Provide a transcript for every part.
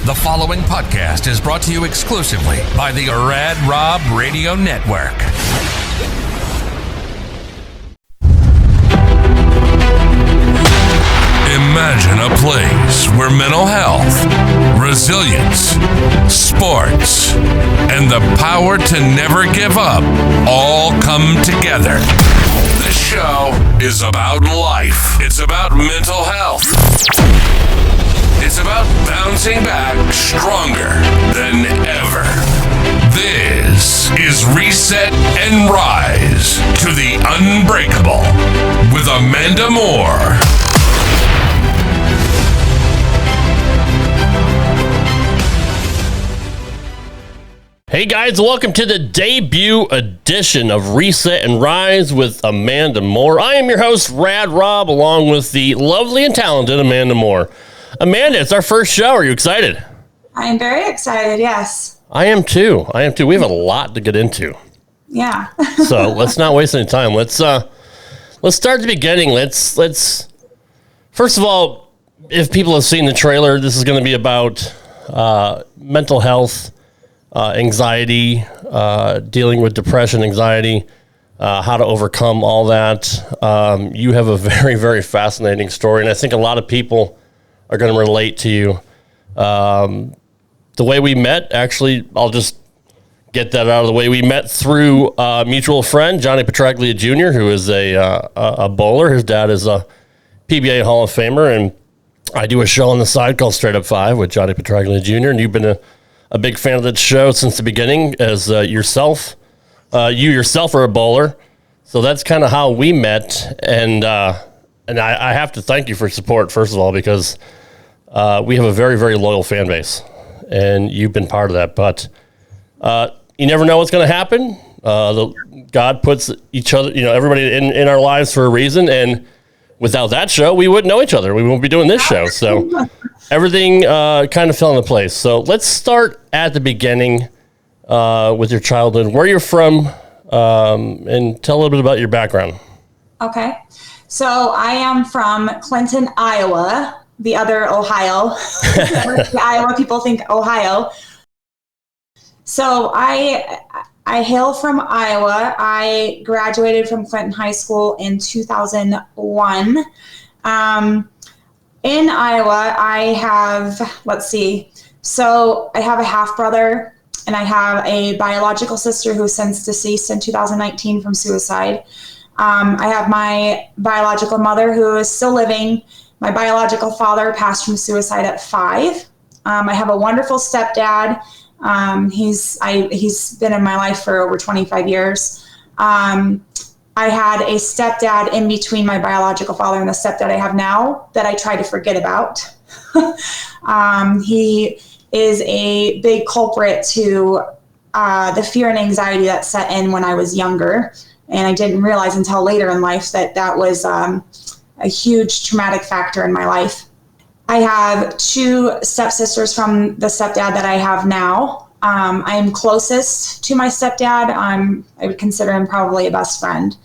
The following podcast is brought to you exclusively by the Rad Rob Radio Network. Imagine a place where mental health, resilience, sports, and the power to never give up all come together. This show is about life. It's about mental health. It's about bouncing back stronger than ever. This is Reset and Rise to the Unbreakable with Amanda Moore. Hey guys, welcome to the debut edition of Reset and Rise with Amanda Moore. I am your host, Rad Rob, along with the lovely and talented Amanda Moore. Amanda, it's our first show. Are you excited? I am very excited, yes. I am too. We have a lot to get into. Yeah. So let's not waste any time. Let's start at the beginning. Let's first of all, if people have seen the trailer, this is going to be about mental health, anxiety, dealing with depression, anxiety, how to overcome all that. You have a very, very fascinating story, and I think a lot of people are going to relate to you. The way we met, actually, I'll just get that out of the way. We met through a mutual friend, Johnny Petraglia Jr., who is a bowler. His dad is a PBA Hall of Famer, and I do a show on the side called Straight Up Five with Johnny Petraglia Jr., and you've been a big fan of that show since the beginning as yourself. You yourself are a bowler, so that's kind of how we met, and I have to thank you for support, first of all, because we have a very, very loyal fan base, and you've been part of that. But you never know what's going to happen. God puts each other, everybody in our lives for a reason, and without that show, we wouldn't know each other. We won't be doing this show. So everything kind of fell into place. So let's start at the beginning with your childhood, where you're from, and tell a little bit about your background. Okay. So I am from Clinton, Iowa, the other Ohio. The Iowa people think Ohio. So I hail from Iowa. I graduated from Clinton High School in 2001. In Iowa, I have, so I have a half brother and I have a biological sister who's since deceased in 2019 from suicide. I have my biological mother who is still living. My biological father passed from suicide at 5. I have a wonderful stepdad. He's been in my life for over 25 years. I had a stepdad in between my biological father and the stepdad I have now that I try to forget about. He is a big culprit to the fear and anxiety that set in when I was younger. And I didn't realize until later in life that was a huge traumatic factor in my life. I have 2 stepsisters from the stepdad that I have now. I'm closest to my stepdad. I would consider him probably a best friend.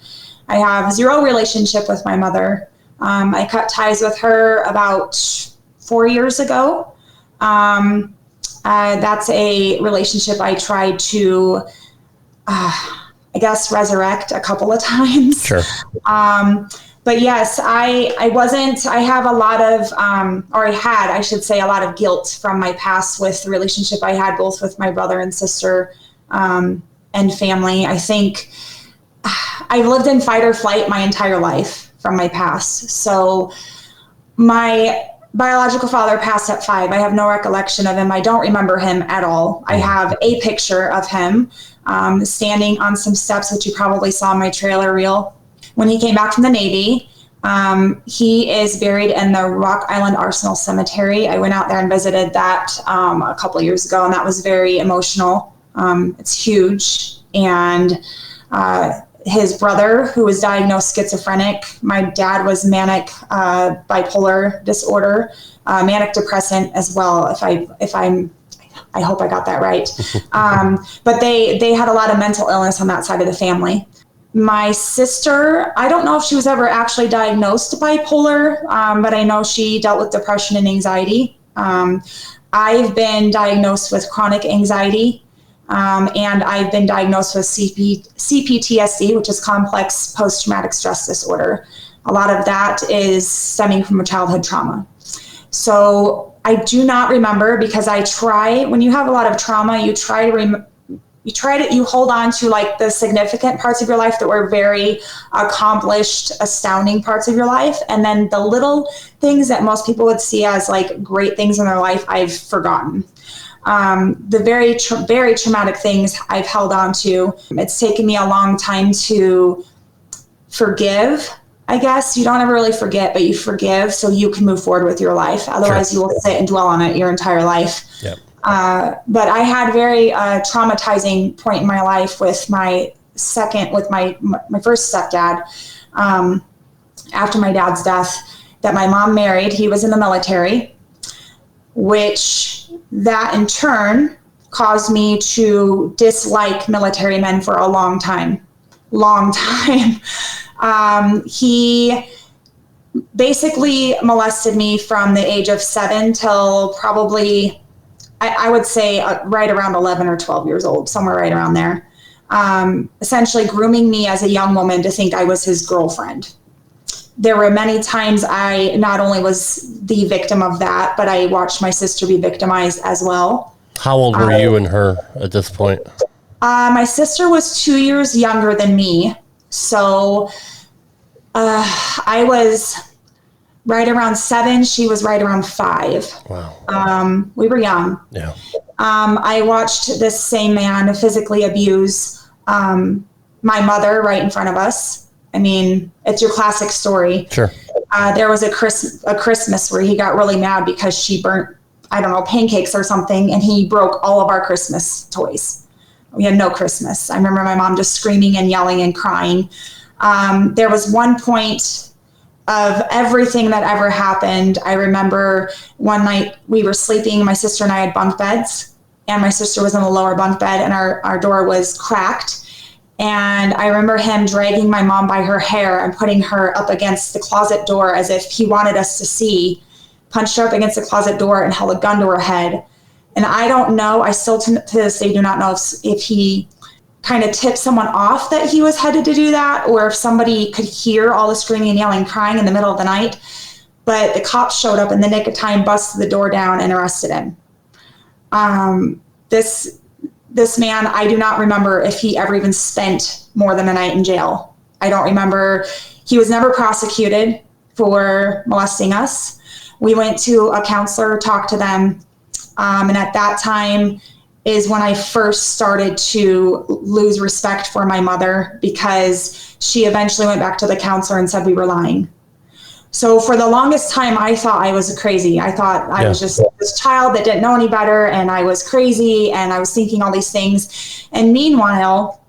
I have 0 relationship with my mother. I cut ties with her about 4 years ago. That's a relationship I tried to, resurrect a couple of times. Sure. But yes, I have a lot of, I should say, a lot of guilt from my past with the relationship I had both with my brother and sister and family. I think I've lived in fight or flight my entire life from my past. So my biological father passed at 5. I have no recollection of him. I don't remember him at all. I have a picture of him standing on some steps, which you probably saw in my trailer reel. When he came back from the Navy, he is buried in the Rock Island Arsenal Cemetery. I went out there and visited that a couple of years ago, and that was very emotional. It's huge. And his brother, who was diagnosed schizophrenic, my dad was manic bipolar disorder, manic depressant as well, I hope I got that right. But they had a lot of mental illness on that side of the family. My sister, I don't know if she was ever actually diagnosed bipolar, but I know she dealt with depression and anxiety. I've been diagnosed with chronic anxiety, and I've been diagnosed with CPTSD, which is complex post-traumatic stress disorder. A lot of that is stemming from a childhood trauma. So I do not remember, because when you have a lot of trauma, you hold on to like the significant parts of your life that were very accomplished, astounding parts of your life. And then the little things that most people would see as like great things in their life, I've forgotten. The very, very traumatic things I've held on to. It's taken me a long time to forgive, I guess. You don't ever really forget, but you forgive so you can move forward with your life. Otherwise, you will sit and dwell on it your entire life. Yep. But I had a very traumatizing point in my life with my first stepdad, after my dad's death, that my mom married. He was in the military, which that in turn caused me to dislike military men for a long time. He basically molested me from the age of 7 till probably, I would say right around 11 or 12 years old, somewhere right around there. Essentially grooming me as a young woman to think I was his girlfriend. There were many times I not only was the victim of that, but I watched my sister be victimized as well. How old were you and her at this point? My sister was 2 years younger than me. So I was right around 7. She was right around 5. Wow. We were young. Yeah. I watched this same man physically abuse my mother right in front of us. I mean, it's your classic story. Sure. There was a Christmas where he got really mad because she burnt, pancakes or something, and he broke all of our Christmas toys. We had no Christmas. I remember my mom just screaming and yelling and crying. There was one point of everything that ever happened. I remember one night we were sleeping, my sister and I had bunk beds, and my sister was in the lower bunk bed, and our door was cracked. And I remember him dragging my mom by her hair and putting her up against the closet door as if he wanted us to see, punched her up against the closet door and held a gun to her head. And I don't know, I still to this day do not know if he kind of tipped someone off that he was headed to do that, or if somebody could hear all the screaming and yelling, crying in the middle of the night. But the cops showed up in the nick of time, busted the door down, and arrested him. This man, I do not remember if he ever even spent more than a night in jail. I don't remember. He was never prosecuted for molesting us. We went to a counselor, talked to them, and at that time is when I first started to lose respect for my mother, because she eventually went back to the counselor and said we were lying. So for the longest time, I thought I was crazy. I thought I was just this child that didn't know any better, and I was crazy, and I was thinking all these things. And meanwhile,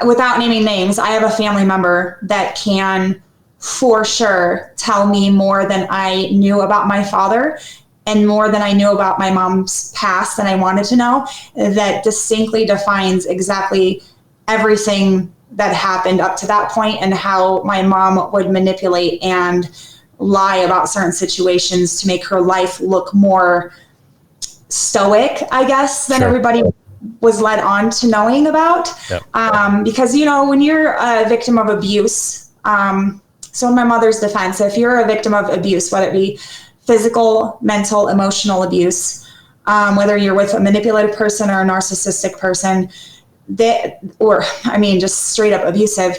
without naming names, I have a family member that can for sure tell me more than I knew about my father, and more than I knew about my mom's past than I wanted to know, that distinctly defines exactly everything that happened up to that point, and how my mom would manipulate and lie about certain situations to make her life look more stoic, I guess, than everybody was led on to knowing about. Yep. Because, when you're a victim of abuse, so in my mother's defense, if you're a victim of abuse, whether it be physical, mental, emotional abuse, whether you're with a manipulative person or a narcissistic person, just straight up abusive,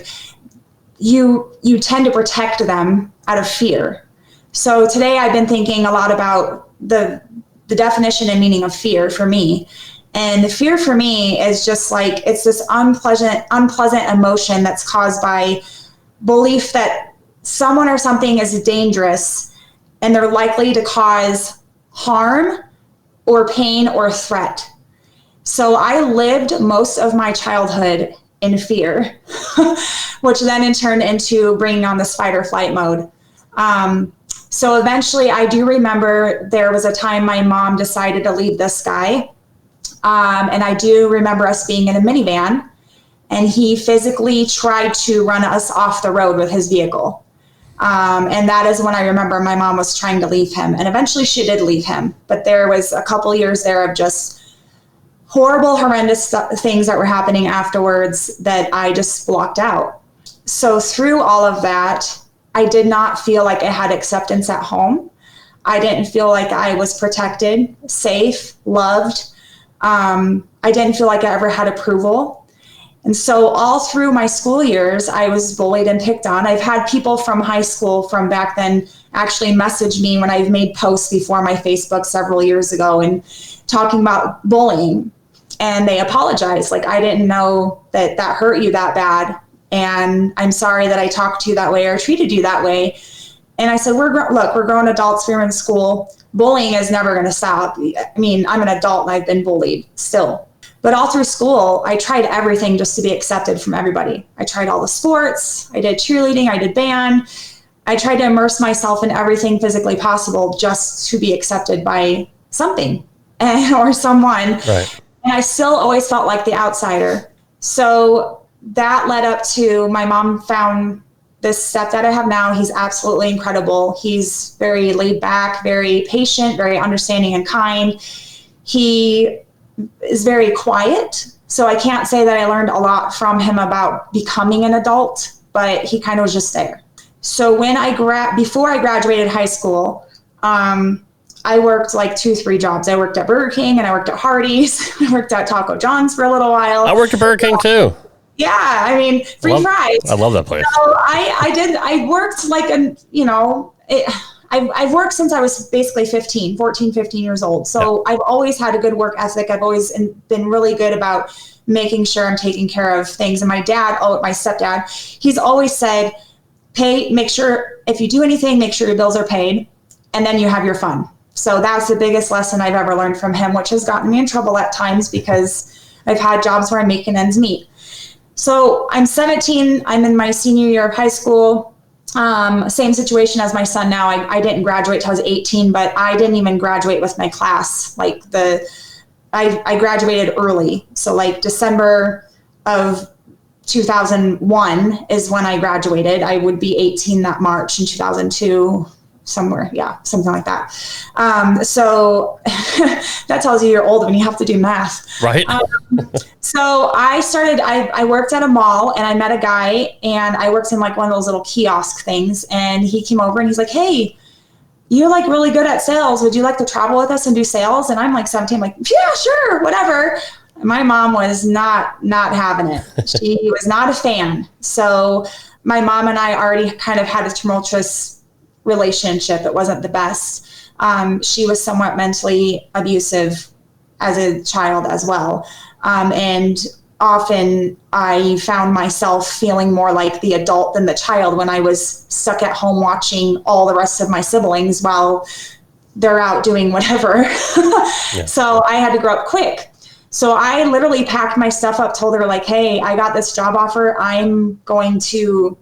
you tend to protect them out of fear. So today I've been thinking a lot about the definition and meaning of fear for me. And the fear for me is just like, it's this unpleasant emotion that's caused by belief that someone or something is dangerous, and they're likely to cause harm or pain or threat. So I lived most of my childhood in fear, which then in turn into bringing on this fight or flight mode. So eventually I do remember there was a time my mom decided to leave this guy. And I do remember us being in a minivan, and he physically tried to run us off the road with his vehicle. And that is when I remember my mom was trying to leave him. And eventually she did leave him. But there was a couple years there of just horrible, horrendous things that were happening afterwards that I just blocked out. So through all of that, I did not feel like I had acceptance at home. I didn't feel like I was protected, safe, loved. I didn't feel like I ever had approval. And so all through my school years, I was bullied and picked on. I've had people from high school from back then actually message me when I've made posts before my Facebook several years ago and talking about bullying. And they apologized. Like, I didn't know that hurt you that bad. And I'm sorry that I talked to you that way or treated you that way. And I said, we're grown adults. We're in school. Bullying is never going to stop. I mean, I'm an adult and I've been bullied still. But all through school, I tried everything just to be accepted from everybody. I tried all the sports. I did cheerleading. I did band. I tried to immerse myself in everything physically possible just to be accepted by something or someone. Right. And I still always felt like the outsider. So that led up to my mom found this stepdad I have now. He's absolutely incredible. He's very laid back, very patient, very understanding and kind. He is very quiet. So I can't say that I learned a lot from him about becoming an adult, but he kind of was just there. So when before I graduated high school, I worked like 2-3 jobs. I worked at Burger King and I worked at Hardee's. I worked at Taco John's for a little while. I worked at Burger King too. Yeah, I mean, free fries. I love that place. So I worked like I've worked since I was basically 14, 15 years old. So yeah. I've always had a good work ethic. I've always been really good about making sure I'm taking care of things. And my stepdad, he's always said, make sure if you do anything, make sure your bills are paid and then you have your fun. So that's the biggest lesson I've ever learned from him, which has gotten me in trouble at times because I've had jobs where I'm making ends meet. So I'm 17. I'm in my senior year of high school. Same situation as my son now. I didn't graduate till I was 18, but I didn't even graduate with my class. Like I graduated early. So like December of 2001 is when I graduated. I would be 18 that March in 2002. Somewhere. Yeah. Something like that. So that tells you you're old when you have to do math. Right. So I worked at a mall and I met a guy and I worked in like one of those little kiosk things. And he came over and he's like, hey, you're like really good at sales. Would you like to travel with us and do sales? And I'm like 17, like, yeah, sure. Whatever. And my mom was not having it. She was not a fan. So my mom and I already kind of had a tumultuous relationship. It wasn't the best. She was somewhat mentally abusive as a child as well. And often I found myself feeling more like the adult than the child when I was stuck at home watching all the rest of my siblings while they're out doing whatever. Yeah. So I had to grow up quick. So I literally packed my stuff up, told her like, hey, I got this job offer. I'm going to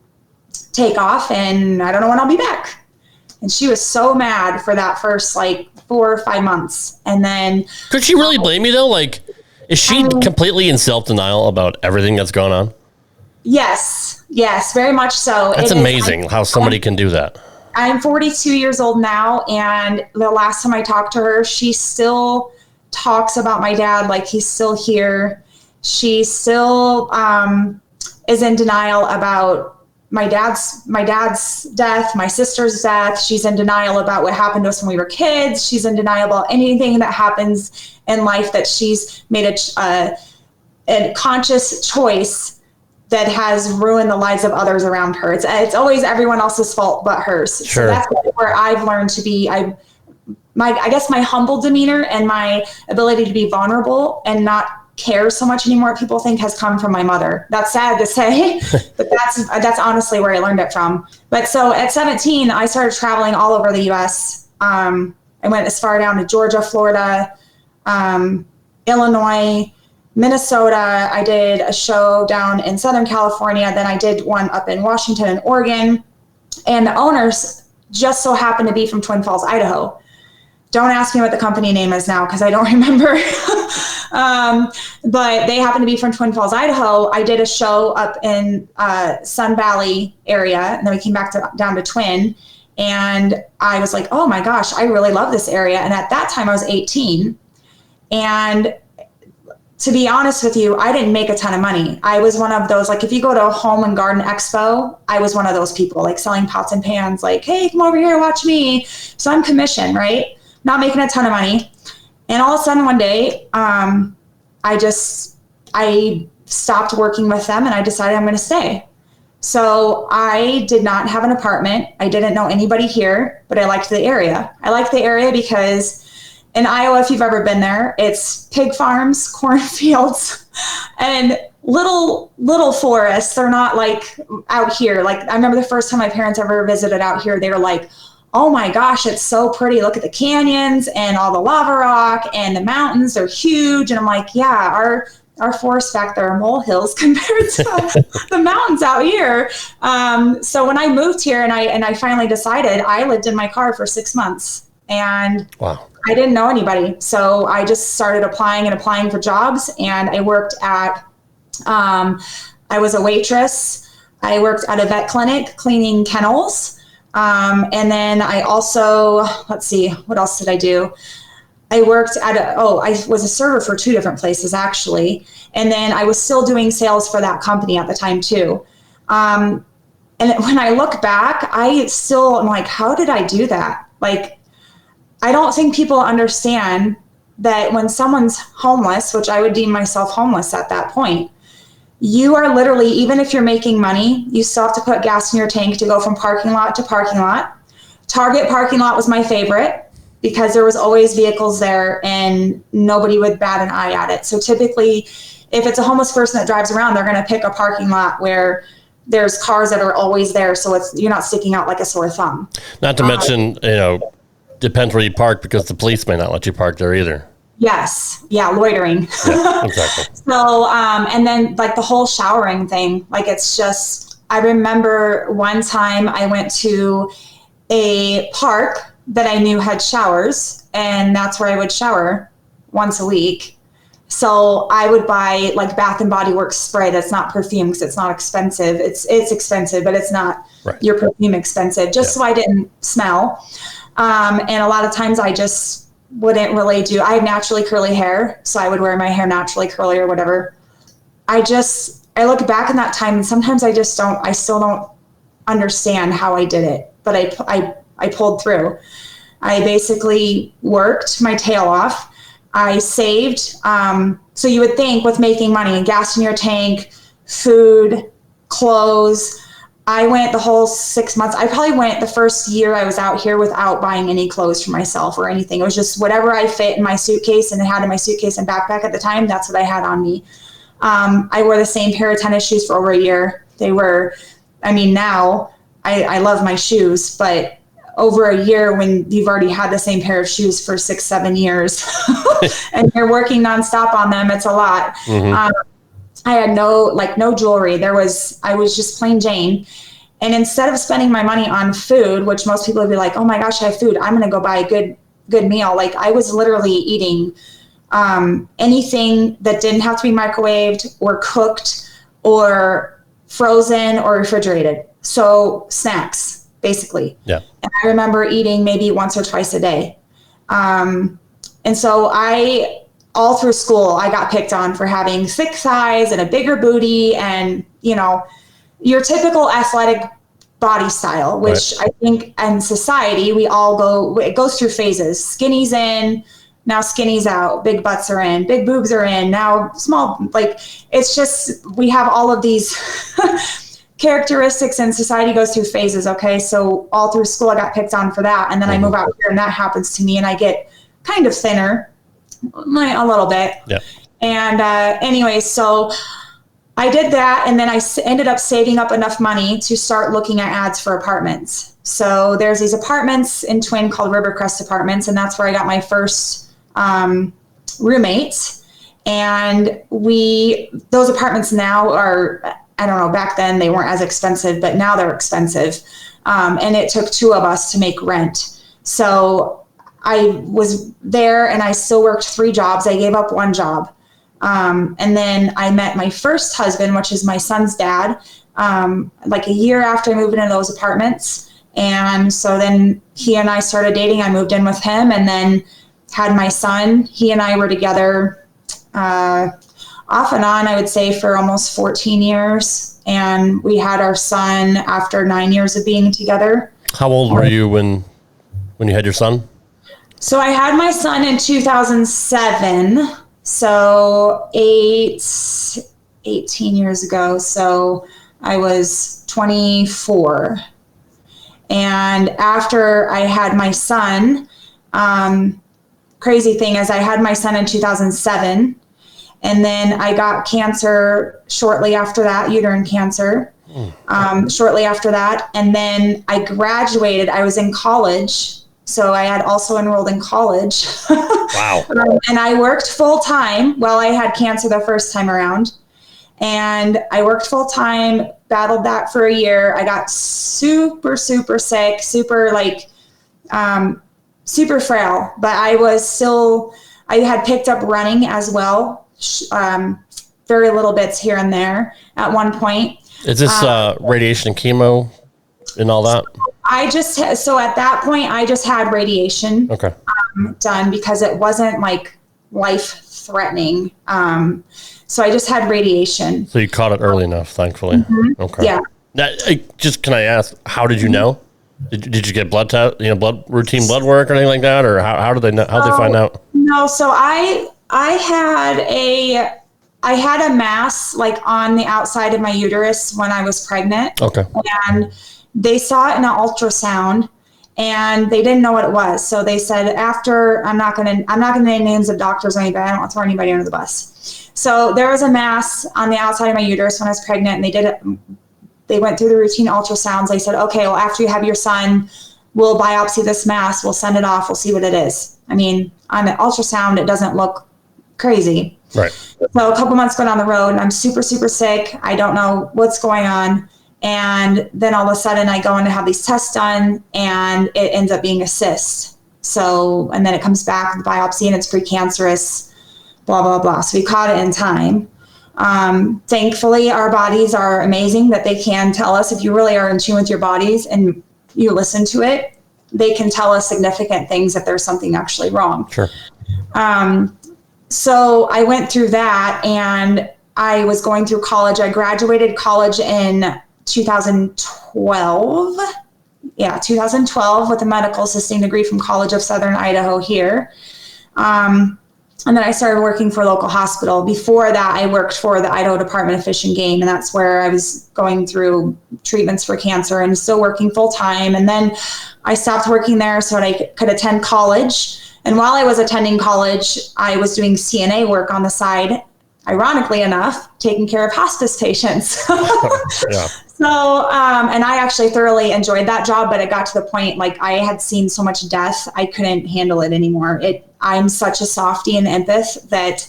take off and I don't know when I'll be back. And she was so mad for that first like 4 or 5 months. And then could she really blame you though? Like, is she completely in self-denial about everything that's going on? Yes, very much so. That's amazing how somebody can do that. I'm 42 years old now. And the last time I talked to her, she still talks about my dad like he's still here. She still is in denial about my dad's death, my sister's death. She's in denial about what happened to us when we were kids. She's in denial about anything that happens in life that she's made a conscious choice that has ruined the lives of others around her. It's always everyone else's fault but hers. Sure. So that's where I've learned to be. I guess my humble demeanor and my ability to be vulnerable and not care so much anymore what people think has come from my mother. That's sad to say, but that's honestly where I learned it from. But so at 17, I started traveling all over the U.S. I went as far down to Georgia, Florida, Illinois, Minnesota. I did a show down in Southern California. Then I did one up in Washington and Oregon. And the owners just so happened to be from Twin Falls, Idaho. Don't ask me what the company name is now because I don't remember. But they happen to be from Twin Falls, Idaho. I did a show up in Sun Valley area, and then we came back down to Twin. And I was like, oh my gosh, I really love this area. And at that time I was 18. And to be honest with you, I didn't make a ton of money. I was one of those, like if you go to a home and garden expo, I was one of those people like selling pots and pans, like, hey, come over here, watch me. So I'm commissioned, right? Not making a ton of money. And all of a sudden one day, I stopped working with them and I decided I'm going to stay. So I did not have an apartment. I didn't know anybody here, but I liked the area. I liked the area because in Iowa, if you've ever been there, it's pig farms, cornfields, and little forests. They're not like out here. Like I remember the first time my parents ever visited out here, they were like, oh my gosh, it's so pretty. Look at the canyons and all the lava rock and the mountains. They're huge. And I'm like, yeah, our forests back there are molehills compared to the mountains out here. So when I moved here and I finally decided, I lived in my car for 6 months and wow. I didn't know anybody. So I just started applying for jobs, and I worked at, I was a waitress. I worked at a vet clinic cleaning kennels. And then I also, let's see, what else did I do? I worked at I was a server for 2 different places actually. And then I was still doing sales for that company at the time too. And when I look back, I still am like, how did I do that? Like, I don't think people understand that when someone's homeless, which I would deem myself homeless at that point, you are literally, even if you're making money, you still have to put gas in your tank to go from parking lot to parking lot. Target parking lot was my favorite because there was always vehicles there and nobody would bat an eye at it. So typically, if it's a homeless person that drives around, they're going to pick a parking lot where there's cars that are always there. So you're not sticking out like a sore thumb. Not to mention, depends where you park because the police may not let you park there either. Yes. Yeah. Loitering. Yeah, exactly. So, and then like the whole showering thing, like it's just, I remember one time I went to a park that I knew had showers, and that's where I would shower once a week. So I would buy like Bath and Body Works spray that's not perfume because it's not expensive. It's expensive, but it's not your perfume expensive, just so I didn't smell. And a lot of times I just wouldn't really I had naturally curly hair, so I would wear my hair naturally curly or whatever. I look back in that time and sometimes I still don't understand how I did it, but I pulled through. I basically worked my tail off. I saved. So you would think with making money, gas in your tank, food, clothes, I went the whole 6 months. I probably went the first year I was out here without buying any clothes for myself or anything. It was just whatever I fit in my suitcase and had in my suitcase and backpack at the time. That's what I had on me. I wore the same pair of tennis shoes for over a year. They were, now I love my shoes, but over a year when you've already had the same pair of shoes for 6-7 years and you're working nonstop on them, it's a lot. Mm-hmm. I had no jewelry. I was just plain Jane. And instead of spending my money on food, which most people would be like, oh my gosh, I have food, I'm going to go buy a good meal. Like I was literally eating anything that didn't have to be microwaved or cooked or frozen or refrigerated. So snacks, basically. Yeah. And I remember eating maybe once or twice a day. And so all through school, I got picked on for having thick thighs and a bigger booty and, your typical athletic body style, which I think in society, it goes through phases. Skinny's in, now skinny's out, big butts are in, big boobs are in, now small, it's just, we have all of these characteristics and society goes through phases. Okay. So all through school, I got picked on for that. And then I move out here and that happens to me and I get kind of thinner. A little bit. Yeah. And anyway, so I did that. And then I ended up saving up enough money to start looking at ads for apartments. So there's these apartments in Twin called Rivercrest Apartments. And that's where I got my first roommates. And those apartments now are, I don't know, back then they weren't as expensive, but now they're expensive. And it took 2 of us to make rent. So I was there and I still worked 3 jobs. I gave up 1 job. And then I met my first husband, which is my son's dad, like a year after I moved into those apartments. And so then he and I started dating. I moved in with him and then had my son. He and I were together off and on, I would say, for almost 14 years. And we had our son after 9 years of being together. How old were you when you had your son? So I had my son in 2007. So 18 years ago. So I was 24. And after I had my son, crazy thing is I had my son in 2007. And then I got cancer shortly after that, uterine cancer, shortly after that. And then I graduated. I was in college. So I had also enrolled in college. Wow. And I worked full time while I had cancer the first time around. And I worked full time, battled that for a year. I got super, super sick, super frail, but I had picked up running as well. Very little bits here and there at one point. Is this radiation and chemo and all that? So at that point, I just had radiation done because it wasn't like life threatening. So I just had radiation. So you caught it early enough, thankfully. Mm-hmm. Okay. Yeah. Now, can I ask, how did you know? Did you get blood test, routine blood work or anything like that? Or how did they know? How did they find out? No. So I had a mass like on the outside of my uterus when I was pregnant. Okay. And they saw it in an ultrasound and they didn't know what it was. So they said I'm not going to name names of doctors or anybody. I don't want to throw anybody under the bus. So there was a mass on the outside of my uterus when I was pregnant, and they went through the routine ultrasounds. They said, okay, well, after you have your son, we'll biopsy this mass. We'll send it off. We'll see what it is. I mean, on the ultrasound, it doesn't look crazy. Right. So a couple months go down the road and I'm super, super sick. I don't know what's going on. And then all of a sudden I go in to have these tests done and it ends up being a cyst. So, and then it comes back with biopsy and it's precancerous, blah, blah, blah. So we caught it in time. Thankfully, our bodies are amazing that they can tell us if you really are in tune with your bodies and you listen to it, they can tell us significant things if there's something actually wrong. Sure. So I went through that and I was going through college. I graduated college in 2012. Yeah, 2012 with a medical assisting degree from College of Southern Idaho here. And then I started working for a local hospital. Before that, I worked for the Idaho Department of Fish and Game, and that's where I was going through treatments for cancer and still working full time. And then I stopped working there so that I could attend college. And while I was attending college, I was doing CNA work on the side, ironically enough, taking care of hospice patients. Yeah. So, and I actually thoroughly enjoyed that job, but it got to the point, like I had seen so much death, I couldn't handle it anymore. I'm such a softie and empath that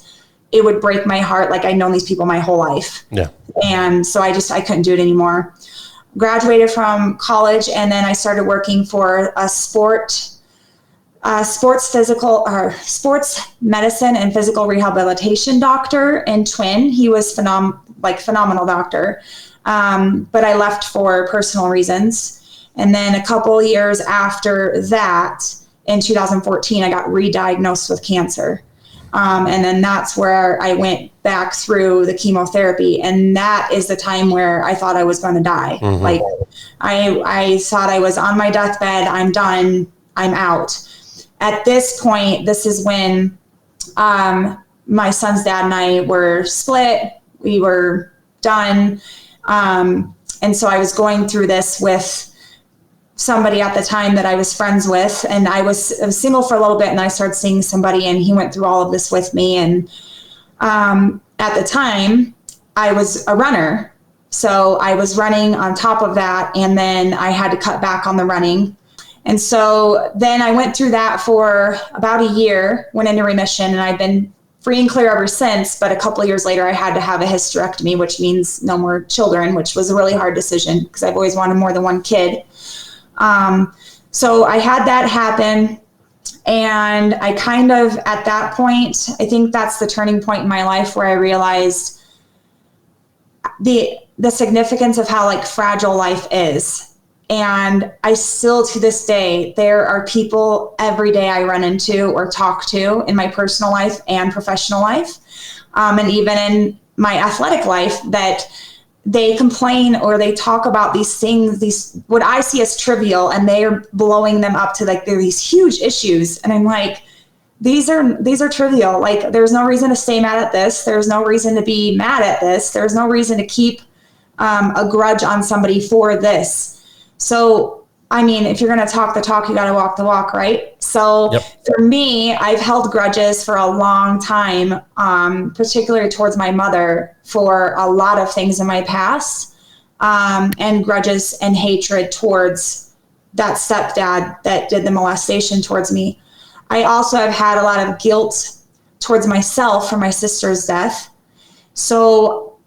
it would break my heart. Like I'd known these people my whole life. Yeah. And so I couldn't do it anymore. Graduated from college and then I started working for a sports medicine and physical rehabilitation doctor in Twin. He was phenomenal doctor. But I left for personal reasons. And then a couple years after that, in 2014, I got re-diagnosed with cancer. And then that's where I went back through the chemotherapy. And that is the time where I thought I was going to die. Mm-hmm. Like I thought I was on my deathbed. I'm done. I'm out. At this point, this is when my son's dad and I were split. We were done. And so I was going through this with somebody at the time that I was friends with, and I was single for a little bit and I started seeing somebody and he went through all of this with me. And, at the time I was a runner. So I was running on top of that. And then I had to cut back on the running. And so then I went through that for about a year, went into remission, and I've been free and clear ever since. But a couple of years later, I had to have a hysterectomy, which means no more children, which was a really hard decision because I've always wanted more than one kid. So I had that happen. And I kind of, at that point, I think that's the turning point in my life where I realized the significance of how like fragile life is. And I still, to this day, there are people every day I run into or talk to in my personal life and professional life, and even in my athletic life, that they complain or they talk about these things, these what I see as trivial, and they are blowing them up to like they're these huge issues. And I'm like, these are trivial. Like, there's no reason to stay mad at this. There's no reason to be mad at this. There's no reason to keep a grudge on somebody for this. So, I mean, if you're going to talk the talk, you got to walk the walk, right? So For me, I've held grudges for a long time, particularly towards my mother, for a lot of things in my past, and grudges and hatred towards that stepdad that did the molestation towards me. I also have had a lot of guilt towards myself for my sister's death. So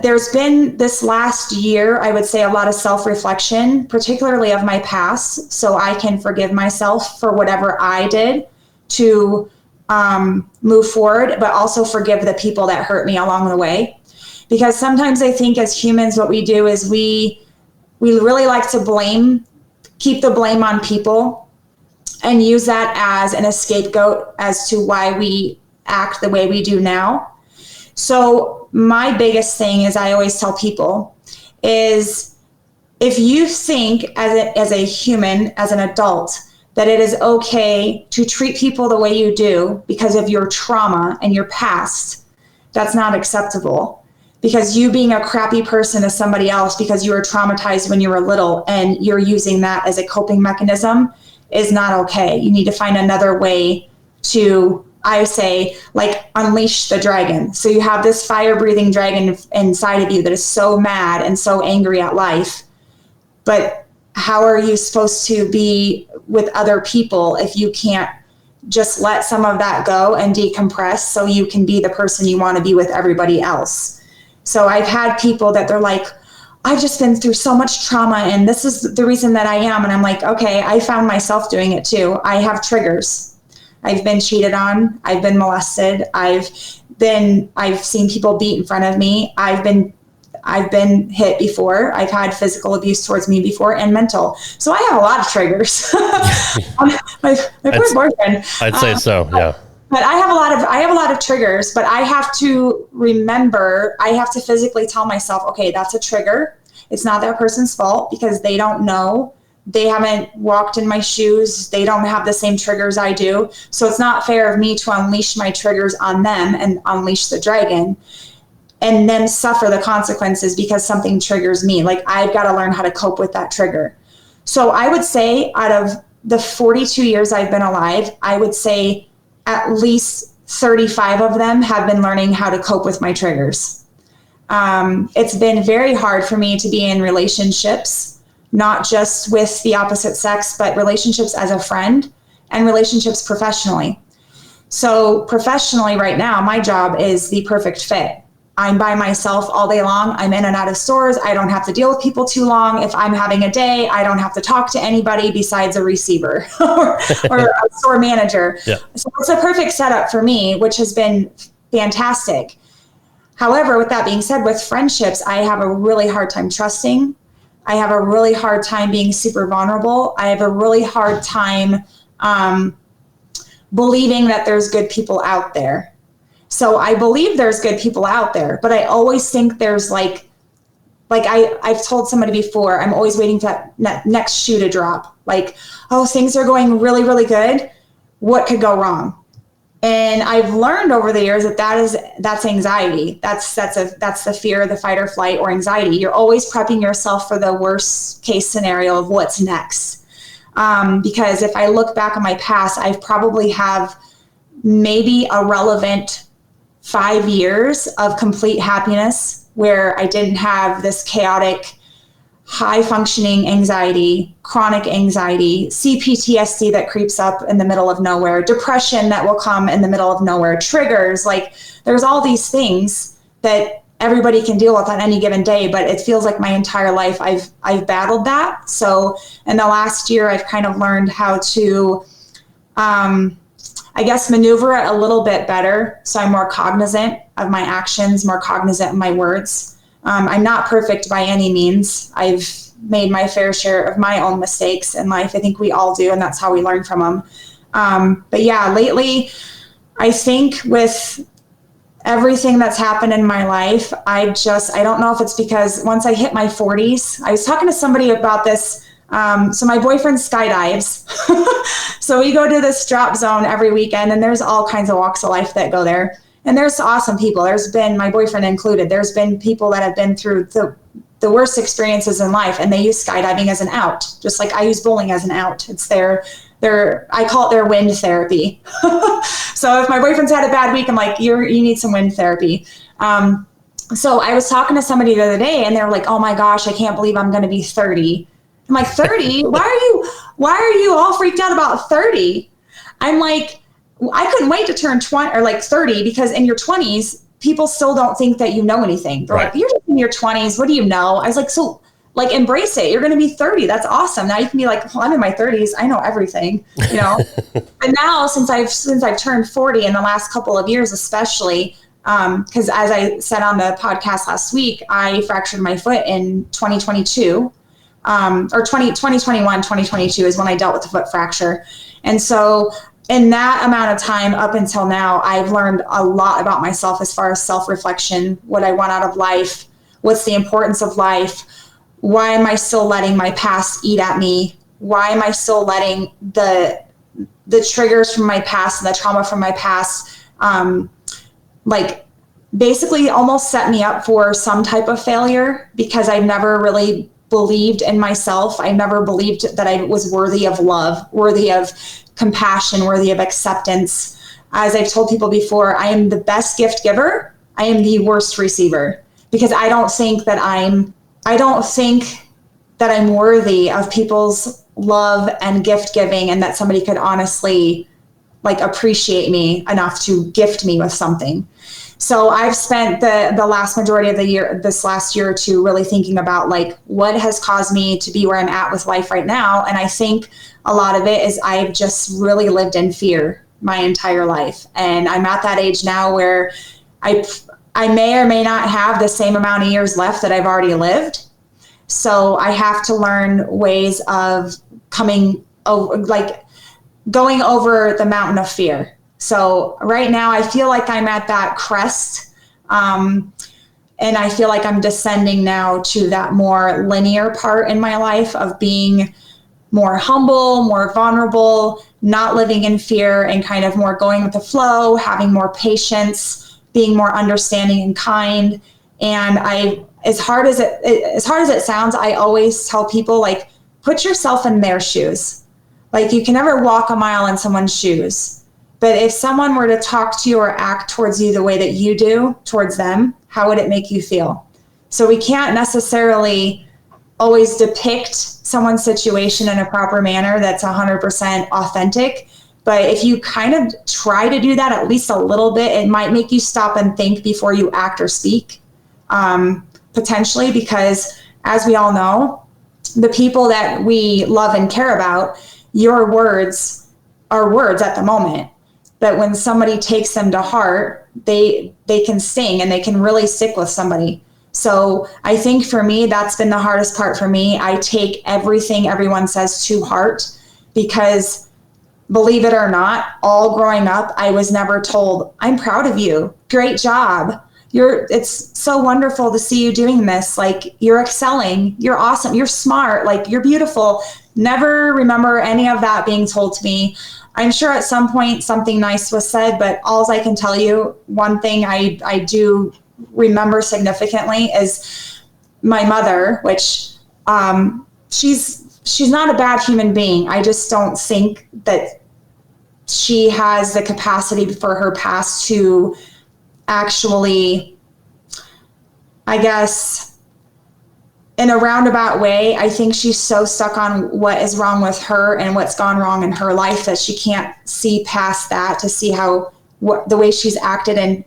there's been this last year, I would say, a lot of self-reflection, particularly of my past, so I can forgive myself for whatever I did to move forward, but also forgive the people that hurt me along the way. Because sometimes I think as humans, what we do is we really like to keep the blame on people and use that as an scapegoat as to why we act the way we do now. So my biggest thing is, I always tell people, is if you think as a human, as an adult, that it is okay to treat people the way you do because of your trauma and your past, that's not acceptable. Because you being a crappy person to somebody else because you were traumatized when you were little and you're using that as a coping mechanism is not okay. You need to find another way to, I say, like, unleash the dragon. So you have this fire-breathing dragon inside of you that is so mad and so angry at life. But how are you supposed to be with other people if you can't just let some of that go and decompress so you can be the person you want to be with everybody else? So I've had people that they're like, I've just been through so much trauma and this is the reason that I am. And I'm like, okay, I found myself doing it too. I have triggers. I've been cheated on. I've been molested. I've seen people beat in front of me. I've been hit before. I've had physical abuse towards me before, and mental. So I have a lot of triggers. my poor boyfriend. I'd say so. Yeah. But I have a lot of triggers, but I have to remember, I have to physically tell myself, okay, that's a trigger. It's not that person's fault because they don't know. They haven't walked in my shoes. They don't have the same triggers I do. So it's not fair of me to unleash my triggers on them and unleash the dragon and then suffer the consequences because something triggers me. Like, I've got to learn how to cope with that trigger. So I would say out of the 42 years I've been alive, I would say at least 35 of them have been learning how to cope with my triggers. It's been very hard for me to be in relationships, not just with the opposite sex, but relationships as a friend and relationships professionally. So professionally right now, my job is the perfect fit. I'm by myself all day long. I'm in and out of stores. I don't have to deal with people too long. If I'm having a day, I don't have to talk to anybody besides a receiver or a store manager. Yeah. So it's a perfect setup for me, which has been fantastic. However, with that being said, with friendships, I have a really hard time trusting. I have a really hard time being super vulnerable. I have a really hard time believing that there's good people out there. So I believe there's good people out there, but I always think there's like I've told somebody before, I'm always waiting for that next shoe to drop. Like, oh, things are going really, really good. What could go wrong? And I've learned over the years that's anxiety. That's the fear, the fight or flight or anxiety. You're always prepping yourself for the worst case scenario of what's next. Because if I look back on my past, I probably have maybe a relevant 5 years of complete happiness where I didn't have this chaotic, high functioning anxiety, chronic anxiety, CPTSD that creeps up in the middle of nowhere, depression that will come in the middle of nowhere, triggers. Like, there's all these things that everybody can deal with on any given day, but it feels like my entire life I've battled that. So in the last year, I've kind of learned how to I guess, maneuver it a little bit better. So I'm more cognizant of my actions, more cognizant of my words. I'm not perfect by any means. I've made my fair share of my own mistakes in life. I think we all do, and that's how we learn from them. But yeah, lately, I think with everything that's happened in my life, I don't know if it's because once I hit my 40s, I was talking to somebody about this. So my boyfriend skydives. So we go to this drop zone every weekend, and there's all kinds of walks of life that go there. And there's awesome people. There's been, my boyfriend included, there's been people that have been through the worst experiences in life, and they use skydiving as an out, just like I use bowling as an out. It's I call it their wind therapy. So if my boyfriend's had a bad week, I'm like, you need some wind therapy. So I was talking to somebody the other day, and they were like, oh my gosh, I can't believe I'm going to be 30. I'm like, 30? Why are you all freaked out about 30? I'm like, I couldn't wait to turn 20 or like 30, because in your 20s, people still don't think that you know anything. They're like, you're just in your 20s. What do you know? I was like, so like, embrace it. You're going to be 30. That's awesome. Now you can be like, well, I'm in my 30s. I know everything, you know? But now since I've turned 40 in the last couple of years, especially, because as I said on the podcast last week, I fractured my foot in 2022. Or 2021, 2022 is when I dealt with the foot fracture. And so in that amount of time up until now, I've learned a lot about myself as far as self-reflection, what I want out of life, what's the importance of life, why am I still letting my past eat at me? Why am I still letting the triggers from my past and the trauma from my past, like basically almost set me up for some type of failure, because I've never really believed in myself. I never believed that I was worthy of love, worthy of compassion, worthy of acceptance. As I've told people before, I am the best gift giver. I am the worst receiver, because I don't think that I'm worthy of people's love and gift giving, and that somebody could honestly like appreciate me enough to gift me with something. So I've spent the last majority of the year, this last year or two, really thinking about like what has caused me to be where I'm at with life right now. And I think a lot of it is I've just really lived in fear my entire life. And I'm at that age now where I may or may not have the same amount of years left that I've already lived. So I have to learn ways of going over the mountain of fear. So right now I feel like I'm at that crest, and I feel like I'm descending now to that more linear part in my life of being more humble, more vulnerable, not living in fear, and kind of more going with the flow, having more patience, being more understanding and kind. And as hard as it sounds, I always tell people, like, put yourself in their shoes. Like, you can never walk a mile in someone's shoes. But if someone were to talk to you or act towards you the way that you do towards them, how would it make you feel? So we can't necessarily always depict someone's situation in a proper manner that's 100% authentic. But if you kind of try to do that at least a little bit, it might make you stop and think before you act or speak, potentially, because as we all know, the people that we love and care about, your words are words at the moment. But when somebody takes them to heart, they can sting, and they can really stick with somebody. So I think for me, that's been the hardest part for me. I take everything everyone says to heart, because believe it or not, all growing up, I was never told, I'm proud of you. Great job. It's so wonderful to see you doing this. Like, you're excelling. You're awesome. You're smart. Like, you're beautiful. Never remember any of that being told to me. I'm sure at some point something nice was said, but all I can tell you, one thing I do remember significantly is my mother, which she's not a bad human being. I just don't think that she has the capacity for her past to actually, I guess, in a roundabout way, I think she's so stuck on what is wrong with her and what's gone wrong in her life that she can't see past that to see the way she's acted and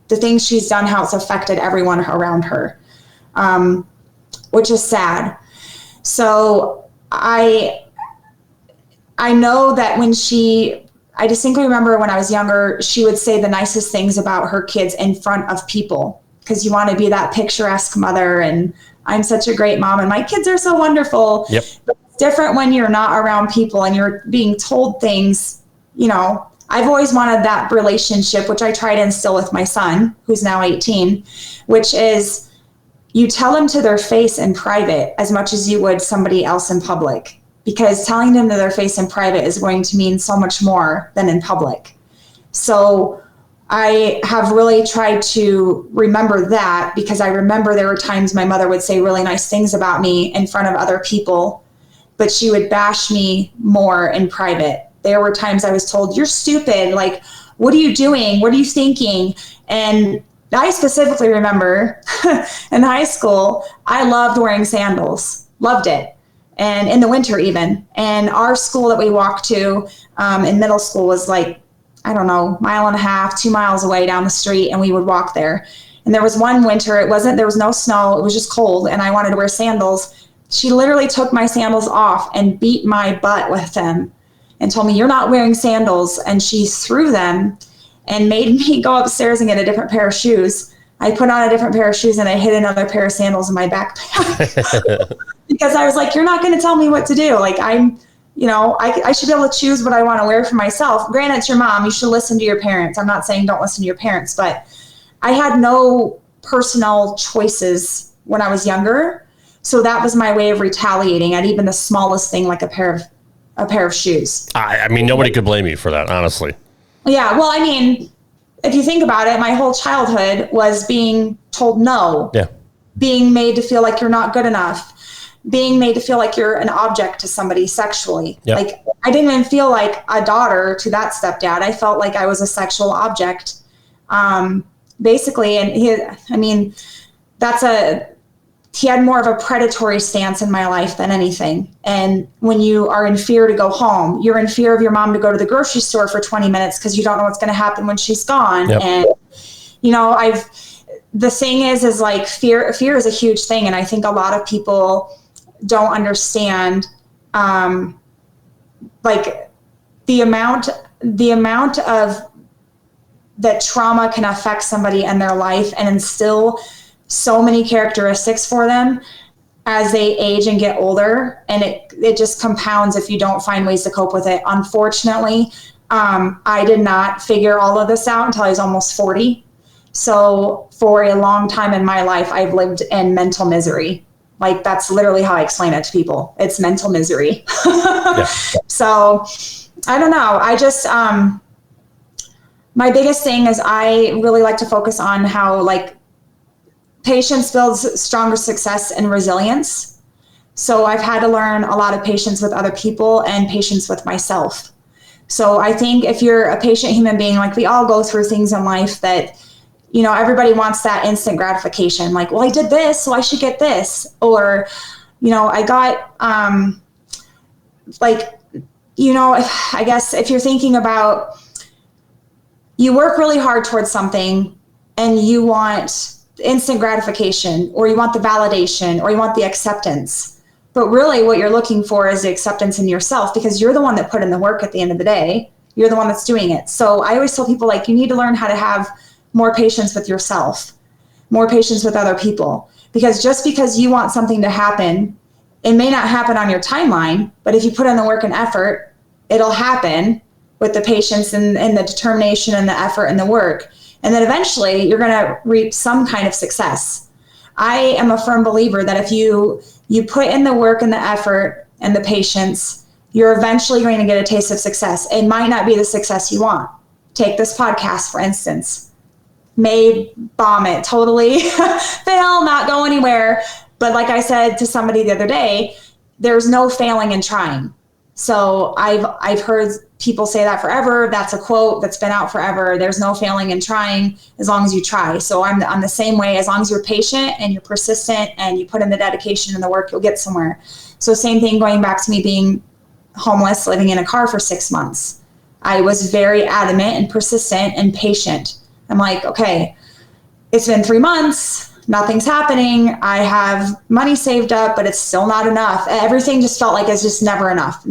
the things she's done, how it's affected everyone around her, which is sad. So I know that I distinctly remember when I was younger, she would say the nicest things about her kids in front of people, because you want to be that picturesque mother, and I'm such a great mom and my kids are so wonderful. Yep. But it's different when you're not around people and you're being told things. I've always wanted that relationship, which I try to instill with my son, who's now 18, which is you tell them to their face in private as much as you would somebody else in public, because telling them to their face in private is going to mean so much more than in public. So I have really tried to remember that, because I remember there were times my mother would say really nice things about me in front of other people, but she would bash me more in private. There were times I was told, you're stupid. Like, what are you doing? What are you thinking? And I specifically remember in high school, I loved wearing sandals, loved it. And in the winter even. And our school that we walked to in middle school was like, I don't know, 1.5 miles, 2 miles away down the street, and we would walk there. And there was one winter, there was no snow, it was just cold, and I wanted to wear sandals. She literally took my sandals off and beat my butt with them and told me, you're not wearing sandals. And she threw them and made me go upstairs and get a different pair of shoes. I put on a different pair of shoes and I hid another pair of sandals in my backpack. Because I was like, you're not going to tell me what to do. Like, I should be able to choose what I want to wear for myself. Granted, it's your mom. You should listen to your parents. I'm not saying don't listen to your parents, but I had no personal choices when I was younger. So that was my way of retaliating at even the smallest thing, like a pair of shoes. I mean, nobody could blame you for that, honestly. Yeah. Well, I mean, if you think about it, my whole childhood was being told no. Yeah. Being made to feel like you're not good enough. Being made to feel like you're an object to somebody sexually. Yep. Like, I didn't even feel like a daughter to that stepdad. I felt like I was a sexual object, basically. And he had more of a predatory stance in my life than anything. And when you are in fear to go home, you're in fear of your mom to go to the grocery store for 20 minutes because you don't know what's going to happen when she's gone. Yep. And, the thing is like fear is a huge thing. And I think a lot of people don't understand, like the amount of that trauma can affect somebody and their life and instill so many characteristics for them as they age and get older. And it just compounds if you don't find ways to cope with it. Unfortunately, I did not figure all of this out until I was almost 40. So for a long time in my life, I've lived in mental misery. Like, that's literally how I explain it to people. It's mental misery. Yeah. So I don't know. I just, my biggest thing is I really like to focus on how, like, patience builds stronger success and resilience. So I've had to learn a lot of patience with other people and patience with myself. So I think if you're a patient human being, like, we all go through things in life that, everybody wants that instant gratification. Like, well, I did this, so I should get this. Or, I got, I guess if you're thinking about, you work really hard towards something and you want instant gratification, or you want the validation, or you want the acceptance. But really what you're looking for is the acceptance in yourself, because you're the one that put in the work at the end of the day. You're the one that's doing it. So I always tell people, like, you need to learn how to have more patience with yourself, more patience with other people, because just because you want something to happen, it may not happen on your timeline, but if you put in the work and effort, it'll happen with the patience and the determination and the effort and the work. And then eventually you're going to reap some kind of success. I am a firm believer that if you put in the work and the effort and the patience, you're eventually going to get a taste of success. It might not be the success you want. Take this podcast, for instance. May bomb it, totally fail, not go anywhere. But like I said to somebody the other day, there's no failing in trying. So I've heard people say that forever. That's a quote that's been out forever. There's no failing in trying as long as you try. So I'm the same way. As long as you're patient and you're persistent and you put in the dedication and the work, you'll get somewhere. So same thing going back to me being homeless, living in a car for 6 months. I was very adamant and persistent and patient. I'm like, okay, it's been 3 months. Nothing's happening. I have money saved up, but it's still not enough. Everything just felt like it's just never enough.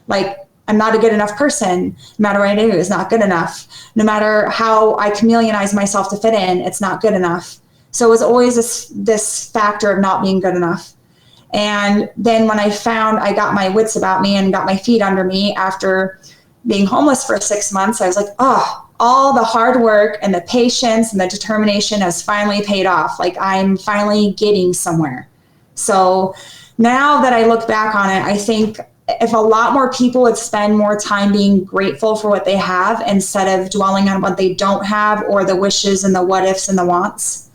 Like, I'm not a good enough person. No matter what I do, it's not good enough. No matter how I chameleonize myself to fit in, it's not good enough. So it was always this factor of not being good enough. And then when I found I got my wits about me and got my feet under me after being homeless for 6 months, I was like, oh, all the hard work and the patience and the determination has finally paid off. Like, I'm finally getting somewhere. So now that I look back on it, I think if a lot more people would spend more time being grateful for what they have instead of dwelling on what they don't have or the wishes and the what ifs and the wants,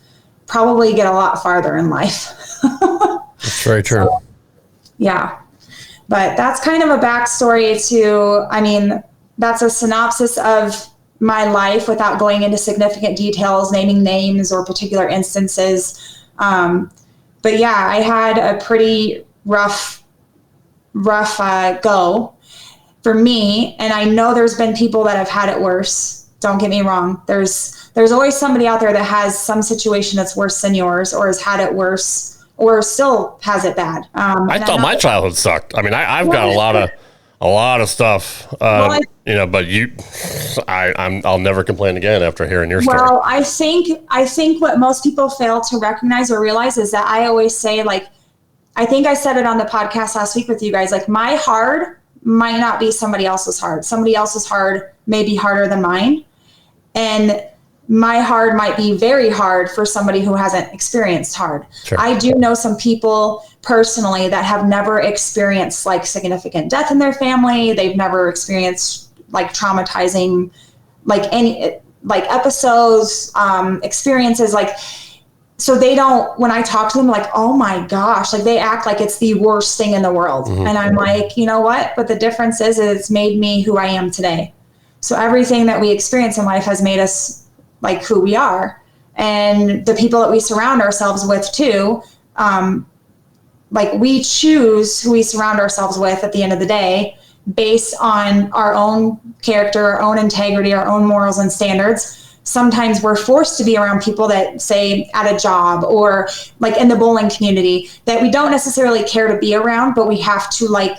probably get a lot farther in life. That's very true. So, yeah. But that's kind of a backstory to, I mean, that's a synopsis of my life without going into significant details, naming names or particular instances. But yeah, I had a pretty rough go for me. And I know there's been people that have had it worse. Don't get me wrong. There's always somebody out there that has some situation that's worse than yours or has had it worse or still has it bad. I thought my childhood sucked. I mean, I've got a lot of stuff, but I'll never complain again after hearing your story. Well, I think what most people fail to recognize or realize is that I always say, like, I think I said it on the podcast last week with you guys, like, my hard might not be somebody else's hard. Somebody else's hard may be harder than mine. And my hard might be very hard for somebody who hasn't experienced hard. Sure. I do know some people personally that have never experienced like significant death in their family. They've never experienced like traumatizing, like any, like episodes, experiences, like, so they don't, when I talk to them, like, oh my gosh, like they act like it's the worst thing in the world. Mm-hmm. And I'm like, you know what? But the difference is it's made me who I am today. So everything that we experience in life has made us like who we are. And the people that we surround ourselves with too, like we choose who we surround ourselves with at the end of the day, based on our own character, our own integrity, our own morals and standards. Sometimes we're forced to be around people that say at a job or like in the bowling community that we don't necessarily care to be around, but we have to like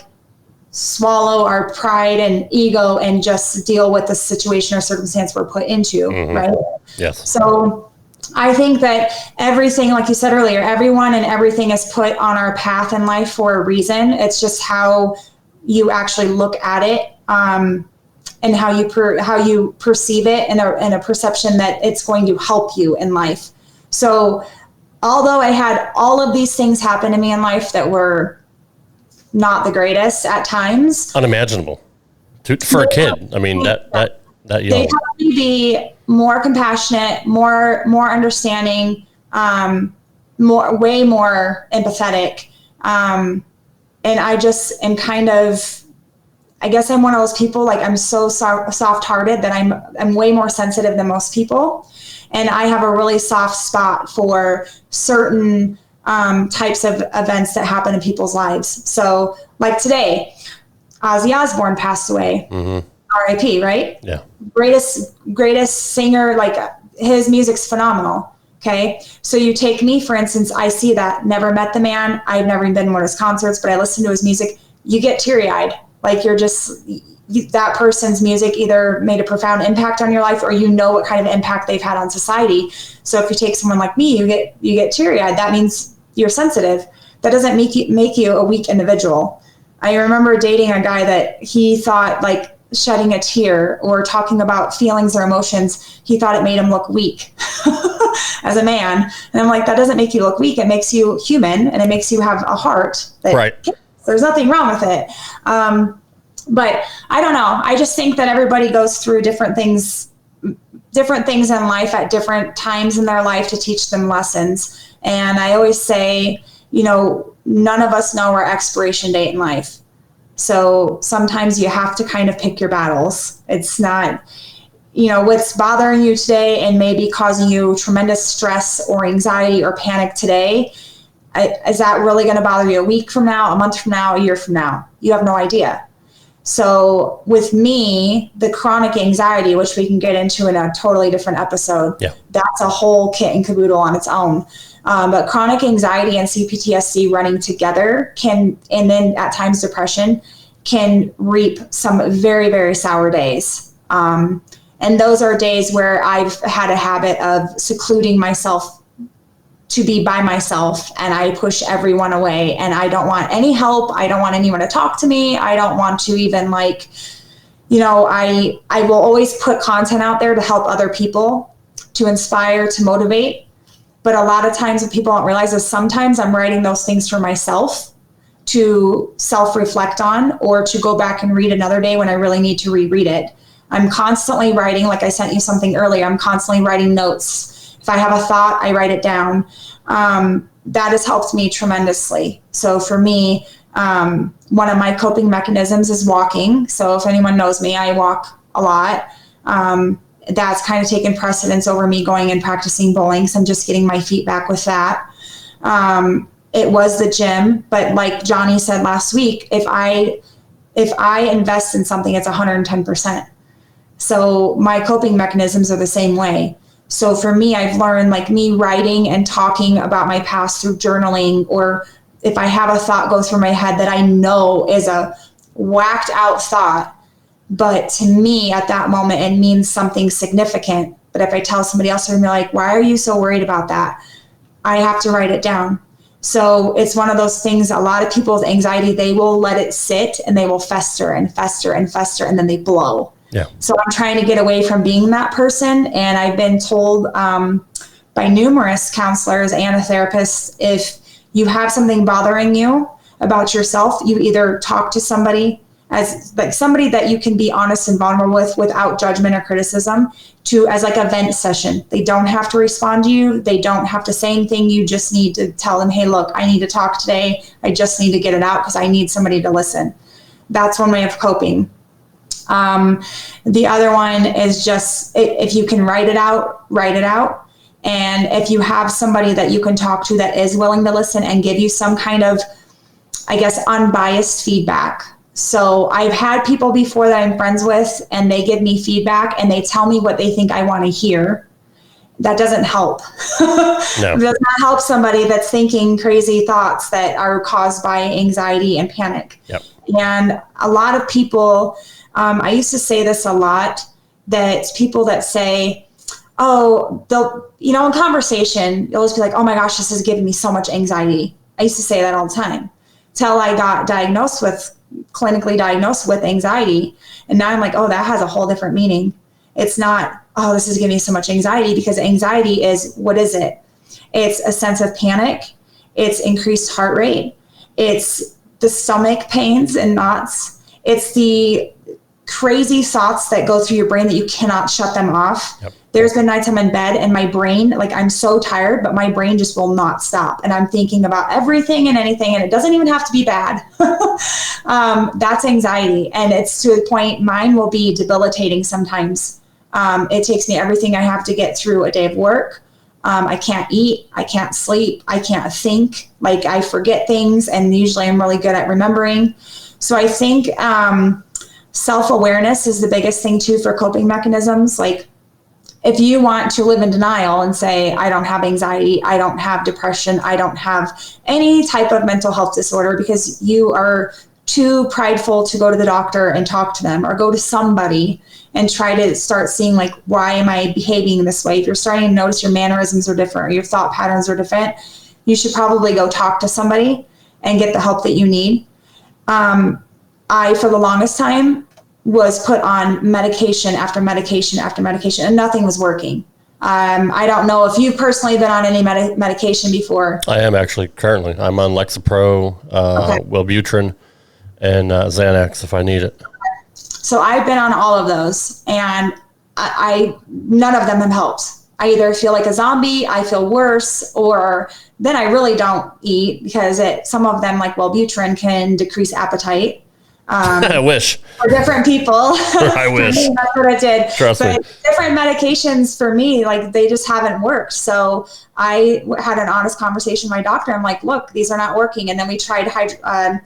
swallow our pride and ego and just deal with the situation or circumstance we're put into. Mm-hmm. Right? Yes. So I think that everything, like you said earlier, everyone and everything is put on our path in life for a reason. It's just how you actually look at it. And how you perceive it and a perception that it's going to help you in life. So although I had all of these things happen to me in life that were not the greatest at times. Unimaginable for a kid. I mean, that young. They helped me be more compassionate, more understanding, way more empathetic. And I just am kind of, I guess I'm one of those people, like I'm so soft-hearted that I'm way more sensitive than most people. And I have a really soft spot for certain types of events that happen in people's lives. So like today, Ozzy Osbourne passed away, mm-hmm. R.I.P., right? Yeah. Greatest singer, like his music's phenomenal. Okay. So you take me, for instance, I see that, never met the man. I've never even been to one of his concerts, but I listen to his music. You get teary-eyed. Like you're just, that person's music either made a profound impact on your life or you know what kind of impact they've had on society. So if you take someone like me, you get teary-eyed. That means you're sensitive. That doesn't make you a weak individual. I remember dating a guy that he thought like shedding a tear or talking about feelings or emotions, he thought it made him look weak as a man. And I'm like, that doesn't make you look weak. It makes you human and it makes you have a heart. Right. There's nothing wrong with it. But I don't know. I just think that everybody goes through different things in life at different times in their life to teach them lessons. And I always say, none of us know our expiration date in life. So sometimes you have to kind of pick your battles. It's not, what's bothering you today and maybe causing you tremendous stress or anxiety or panic today. Is that really going to bother you a week from now, a month from now, a year from now? You have no idea. So with me, the chronic anxiety, which we can get into in a totally different episode, That's a whole kit and caboodle on its own. But chronic anxiety and CPTSD running together and then at times depression can reap some very, very sour days. And those are days where I've had a habit of secluding myself to be by myself, and I push everyone away, and I don't want any help. I don't want anyone to talk to me. I don't want to even I will always put content out there to help other people, to inspire, to motivate. But a lot of times what people don't realize is sometimes I'm writing those things for myself to self-reflect on, or to go back and read another day when I really need to reread it. I'm constantly writing, like I sent you something earlier, I'm constantly writing notes. If I have a thought, I write it down. That has helped me tremendously. So for me, one of my coping mechanisms is walking. So if anyone knows me, I walk a lot. That's kind of taken precedence over me going and practicing bowling. So I'm just getting my feet back with that. It was the gym, but like Johnny said last week, if I invest in something, it's 110%. So my coping mechanisms are the same way. So for me, I've learned, like, me writing and talking about my past through journaling, or if I have a thought go through my head that I know is a whacked out thought, but to me at that moment, it means something significant. But if I tell somebody else, they're like, why are you so worried about that? I have to write it down. So it's one of those things, a lot of people with anxiety, they will let it sit and they will fester and fester and fester, and then they blow. Yeah. So I'm trying to get away from being that person. And I've been told by numerous counselors and a therapist, if you have something bothering you about yourself, you either talk to somebody, as like somebody that you can be honest and vulnerable with without judgment or criticism, as like a vent session. They don't have to respond to you. They don't have to say anything. You just need to tell them, hey, look, I need to talk today. I just need to get it out because I need somebody to listen. That's one way of coping. The other one is just, if you can write it out. And if you have somebody that you can talk to that is willing to listen and give you some kind of, I guess, unbiased feedback. So I've had people before that I'm friends with, and they give me feedback and they tell me what they think I want to hear. That doesn't help. No. It does not help somebody that's thinking crazy thoughts that are caused by anxiety and panic. Yep. And a lot of people, I used to say this a lot, that people that say, oh, they'll, in conversation, you'll always be like, oh my gosh, this is giving me so much anxiety. I used to say that all the time till I got clinically diagnosed with anxiety. And now I'm like, oh, that has a whole different meaning. It's not, oh, this is giving me so much anxiety, because anxiety is, what is it? It's a sense of panic. It's increased heart rate. It's the stomach pains and knots. It's the crazy thoughts that go through your brain that you cannot shut them off. Yep. There's been nights I'm in bed and my brain, like, I'm so tired, but my brain just will not stop. And I'm thinking about everything and anything, and it doesn't even have to be bad. That's anxiety. And it's to the point, mine will be debilitating sometimes. It takes me everything I have to get through a day of work. I can't eat, I can't sleep, I can't think, like, I forget things, and usually I'm really good at remembering. So I think self-awareness is the biggest thing too for coping mechanisms. Like, if you want to live in denial and say, I don't have anxiety, I don't have depression, I don't have any type of mental health disorder, because you are too prideful to go to the doctor and talk to them, or go to somebody and try to start seeing, like, why am I behaving this way? If you're starting to notice your mannerisms are different, or your thought patterns are different, you should probably go talk to somebody and get the help that you need. I, for the longest time, was put on medication after medication after medication, and nothing was working. I don't know if you've personally been on any medication before. I am actually currently. I'm on Lexapro, Wellbutrin, and Xanax if I need it. So I've been on all of those, and I none of them have helped. I either feel like a zombie, I feel worse, or then I really don't eat, because some of them, like Wellbutrin, can decrease appetite. I wish. For different people. I wish. That's what it did. Trust me. Different medications for me, like, they just haven't worked. So I had an honest conversation with my doctor. I'm like, look, these are not working. And then we tried an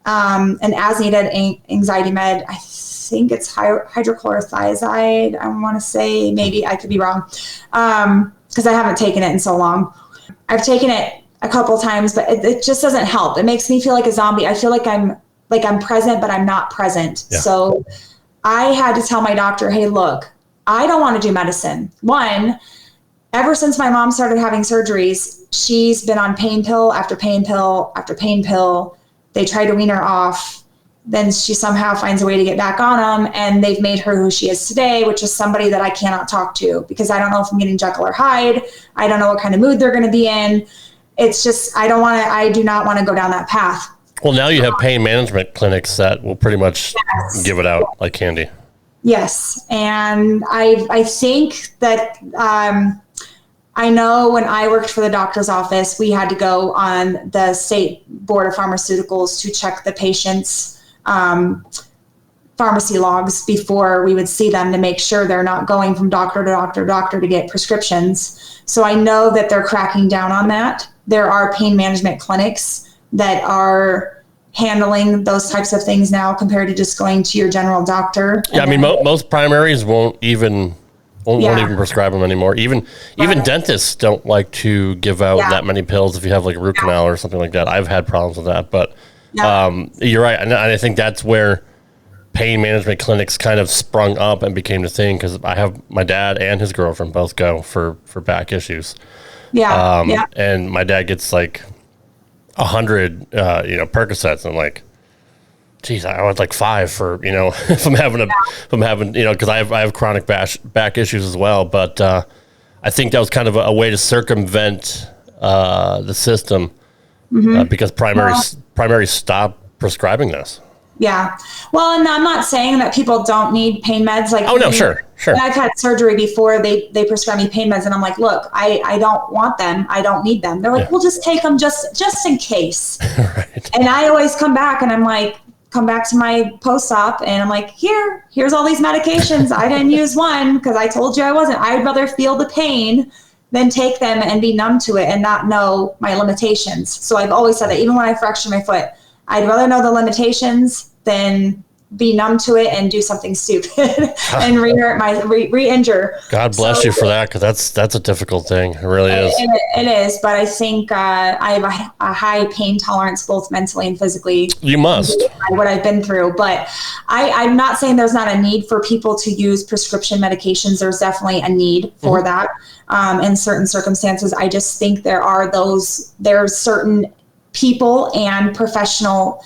as-needed anxiety med. I think it's hydrochlorothiazide. I want to say, maybe I could be wrong, because I haven't taken it in so long. I've taken it a couple times, but it just doesn't help. It makes me feel like a zombie. I feel like I'm like I'm present, but I'm not present. Yeah. So I had to tell my doctor, hey, look, I don't want to do medicine. One, ever since my mom started having surgeries, she's been on pain pill after pain pill after pain pill. They tried to wean her off. Then she somehow finds a way to get back on them, and they've made her who she is today, which is somebody that I cannot talk to because I don't know if I'm getting Jekyll or Hyde. I don't know what kind of mood they're going to be in. It's just, I do not want to go down that path. Well, now you have pain management clinics that will pretty much give it out like candy. Yes. And I think that, I know when I worked for the doctor's office, we had to go on the state board of pharmaceuticals to check the patient's pharmacy logs before we would see them to make sure they're not going from doctor to doctor to doctor to get prescriptions. So I know that they're cracking down on that. There are pain management clinics that are handling those types of things now compared to just going to your general doctor. Yeah, I mean, most primaries won't even prescribe them anymore. Even dentists don't like to give out that many pills if you have like a root canal or something like that. I've had problems with that, but you're right. And I think that's where pain management clinics kind of sprung up and became the thing, because I have my dad and his girlfriend both go for back issues. And my dad gets like 100 Percocets, and I'm like, geez, I want like 5 for, if I'm having because I have chronic back issues as well. But I think that was kind of a way to circumvent the system because primary stopped prescribing this. Yeah. Well, and I'm not saying that people don't need pain meds. Like, Sure. When I've had surgery before, they prescribe me pain meds, and I'm like, look, I don't want them. I don't need them. They're like, we'll just take them just in case. Right. And I always come back and I'm like, come back to my post-op and I'm like, here's all these medications. I didn't use one because I told you I wasn't. I'd rather feel the pain than take them and be numb to it and not know my limitations. So I've always said that even when I fractured my foot, I'd rather know the limitations than be numb to it and do something stupid and re-injure. God bless you for that, because that's a difficult thing. It really is. It is, but I think I have a high pain tolerance, both mentally and physically. You must. What I've been through, but I'm not saying there's not a need for people to use prescription medications. There's definitely a need for that in certain circumstances. I just think there's certain people and professional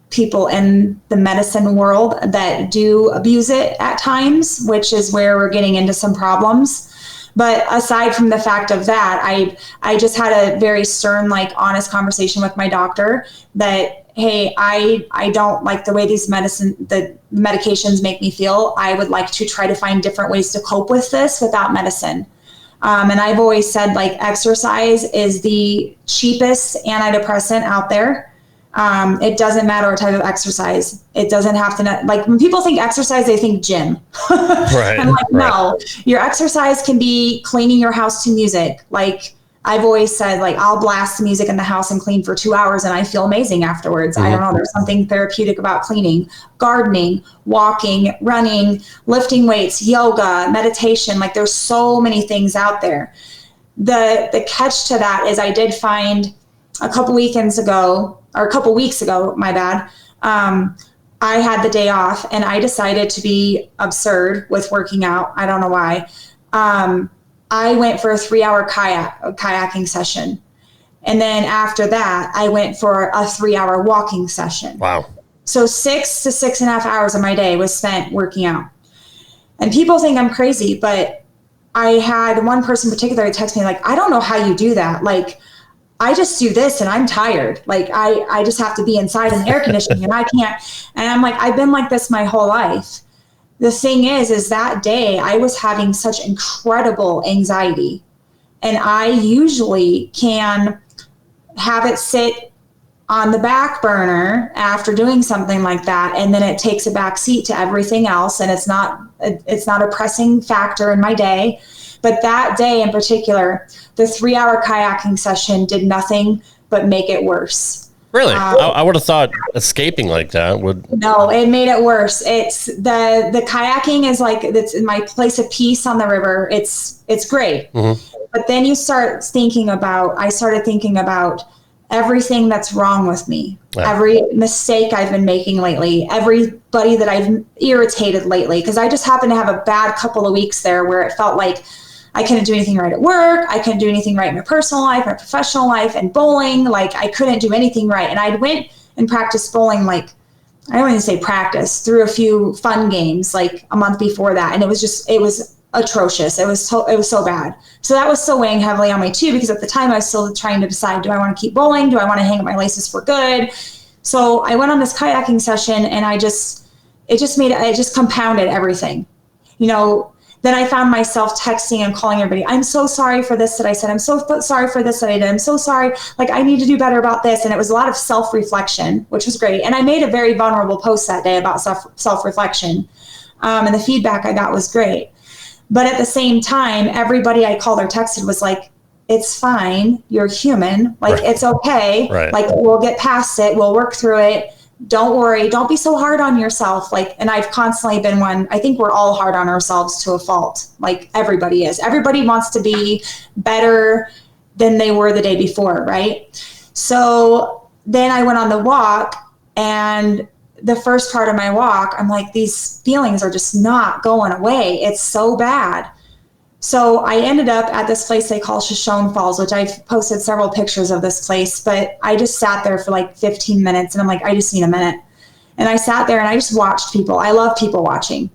people in the medicine world that do abuse it at times, which is where we're getting into some problems. But aside from the fact of that, I just had a very stern, honest conversation with my doctor that, hey, I don't like the way the medications make me feel. I would like to try to find different ways to cope with this without medicine. And I've always said, exercise is the cheapest antidepressant out there. It doesn't matter what type of exercise. It doesn't have to, when people think exercise, they think gym. Right. I'm like, no, your exercise can be cleaning your house to music. I've always said, I'll blast the music in the house and clean for 2 hours and I feel amazing afterwards. I don't know. There's something therapeutic about cleaning, gardening, walking, running, lifting weights, yoga, meditation. There's so many things out there. The catch to that is I did find a couple weeks ago, my bad. I had the day off and I decided to be absurd with working out. I don't know why. I went for a 3-hour kayaking session. And then after that, I went for a 3-hour walking session. Wow. So 6 to 6.5 hours of my day was spent working out. And people think I'm crazy, but I had one person in particular text me I don't know how you do that. I just do this and I'm tired. I just have to be inside in air conditioning and I can't. And I'm I've been like this my whole life. The thing is that day I was having such incredible anxiety, and I usually can have it sit on the back burner after doing something like that. And then it takes a back seat to everything else. And it's not a pressing factor in my day. But that day in particular, the 3-hour kayaking session did nothing but make it worse. Really? I would have thought escaping like that would. No, it made it worse. It's the kayaking is it's my place of peace on the river. It's great. Mm-hmm. But then I started thinking about everything that's wrong with me, Yeah. every mistake I've been making lately, everybody that I've irritated lately, because I just happened to have a bad couple of weeks there where it felt like I couldn't do anything right at work. I couldn't do anything right in my personal life, my professional life, and bowling. Like I couldn't do anything right. And I went and practiced bowling, like I don't even say practice, through a few fun games like a month before that. And it was atrocious. It was so bad. So that was still weighing heavily on me too, because at the time I was still trying to decide, do I want to keep bowling? Do I want to hang up my laces for good? So I went on this kayaking session and it just compounded everything. Then I found myself texting and calling everybody. I'm so sorry for this that I said. I'm so sorry for this that I did. I'm so sorry. Like, I need to do better about this. And it was a lot of self-reflection, which was great. And I made a very vulnerable post that day about self-reflection. And the feedback I got was great. But at the same time, everybody I called or texted was like, it's fine. You're human. Like, It's okay. Right. Like, we'll get past it. We'll work through it. Don't worry. Don't be so hard on yourself. Like, and I've constantly been one. I think we're all hard on ourselves to a fault. Like, everybody is. Everybody wants to be better than they were the day before, right? So then I went on the walk, and the first part of my walk, I'm like, these feelings are just not going away. It's so bad. So I ended up at this place they call Shoshone Falls, which I've posted several pictures of this place, but I just sat there for like 15 minutes and I'm like, I just need a minute. And I sat there and I just watched people. I love people watching.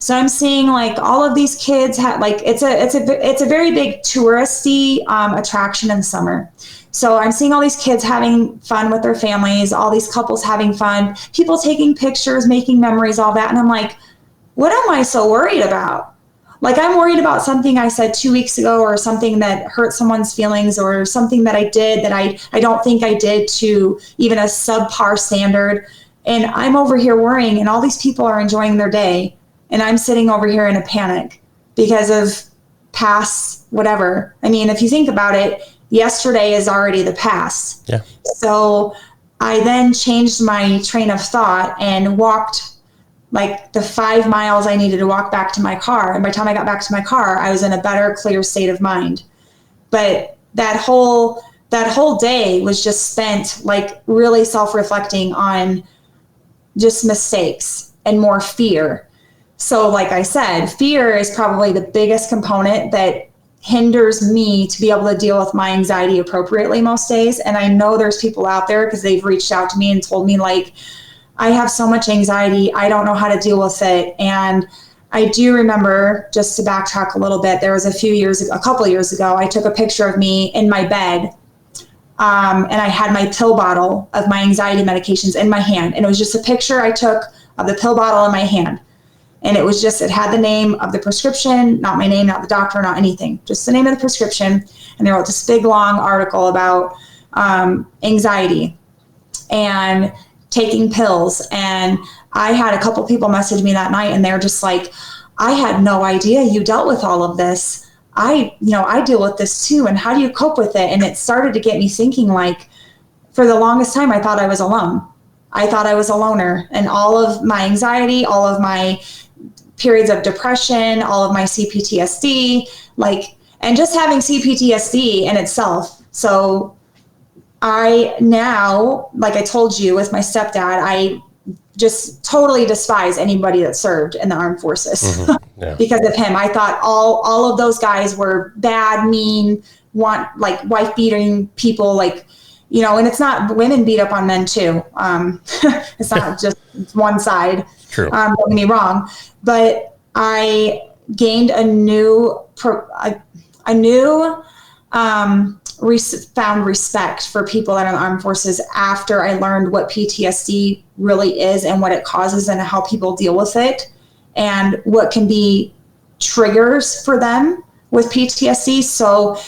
So I'm seeing like all of these kids it's a very big touristy attraction in the summer. So I'm seeing all these kids having fun with their families, all these couples having fun, people taking pictures, making memories, all that. And I'm like, what am I so worried about? Like, I'm worried about something I said 2 weeks ago, or something that hurt someone's feelings, or something that I did that I don't think I did to even a subpar standard. And I'm over here worrying, and all these people are enjoying their day. And I'm sitting over here in a panic because of past whatever. I mean, if you think about it, yesterday is already the past. Yeah. So I then changed my train of thought and walked like the 5 miles I needed to walk back to my car. And by the time I got back to my car, I was in a better, clear state of mind. But that whole day was just spent like really self-reflecting on just mistakes and more fear. So like I said, fear is probably the biggest component that hinders me to be able to deal with my anxiety appropriately most days. And I know there's people out there, because they've reached out to me and told me, like, I have so much anxiety, I don't know how to deal with it. And I do remember, just to backtrack a little bit, there was a couple of years ago, I took a picture of me in my bed. And I had my pill bottle of my anxiety medications in my hand. And it was just a picture I took of the pill bottle in my hand. And it had the name of the prescription, not my name, not the doctor, not anything, just the name of the prescription. And they wrote this big, long article about anxiety and taking pills. And I had a couple people message me that night, and they're just like, I had no idea you dealt with all of this. I deal with this too. And how do you cope with it? And it started to get me thinking, like, for the longest time, I thought I was alone. I thought I was a loner, and all of my anxiety, all of my periods of depression, all of my CPTSD, and just having CPTSD in itself. So I now, like I told you with my stepdad, I just totally despise anybody that served in the armed forces. Mm-hmm. Yeah. Because of him. I thought all of those guys were bad, mean, wife beating people, and it's not, women beat up on men too. It's not just one side. True. Don't get me wrong, but I gained a new found respect for people that are in the armed forces after I learned what PTSD really is and what it causes and how people deal with it and what can be triggers for them with PTSD. So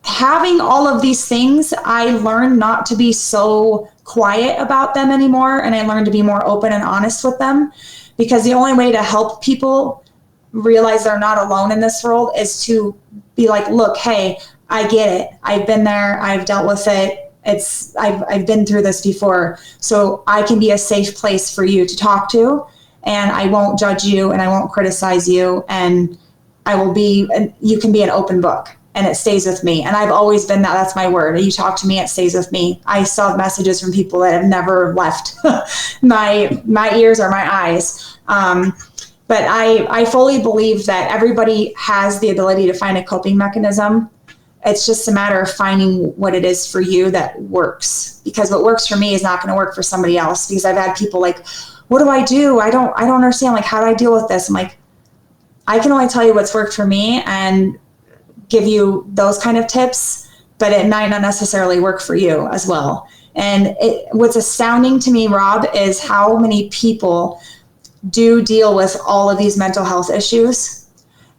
having all of these things, I learned not to be so quiet about them anymore. And I learned to be more open and honest with them, because the only way to help people realize they're not alone in this world is to be like, look, hey, I get it. I've been there. I've dealt with it. I've been through this before. So I can be a safe place for you to talk to, and I won't judge you and I won't criticize you. And you can be an open book. and it stays with me. And I've always been that. That's my word. You talk to me, it stays with me. I still have messages from people that have never left my ears or my eyes. But I fully believe that everybody has the ability to find a coping mechanism. It's just a matter of finding what it is for you that works, because what works for me is not going to work for somebody else. Because I've had people like, what do? I don't understand. Like, how do I deal with this? I'm like, I can only tell you what's worked for me and give you those kind of tips, but it might not necessarily work for you as well. And what's astounding to me, Rob, is how many people do deal with all of these mental health issues.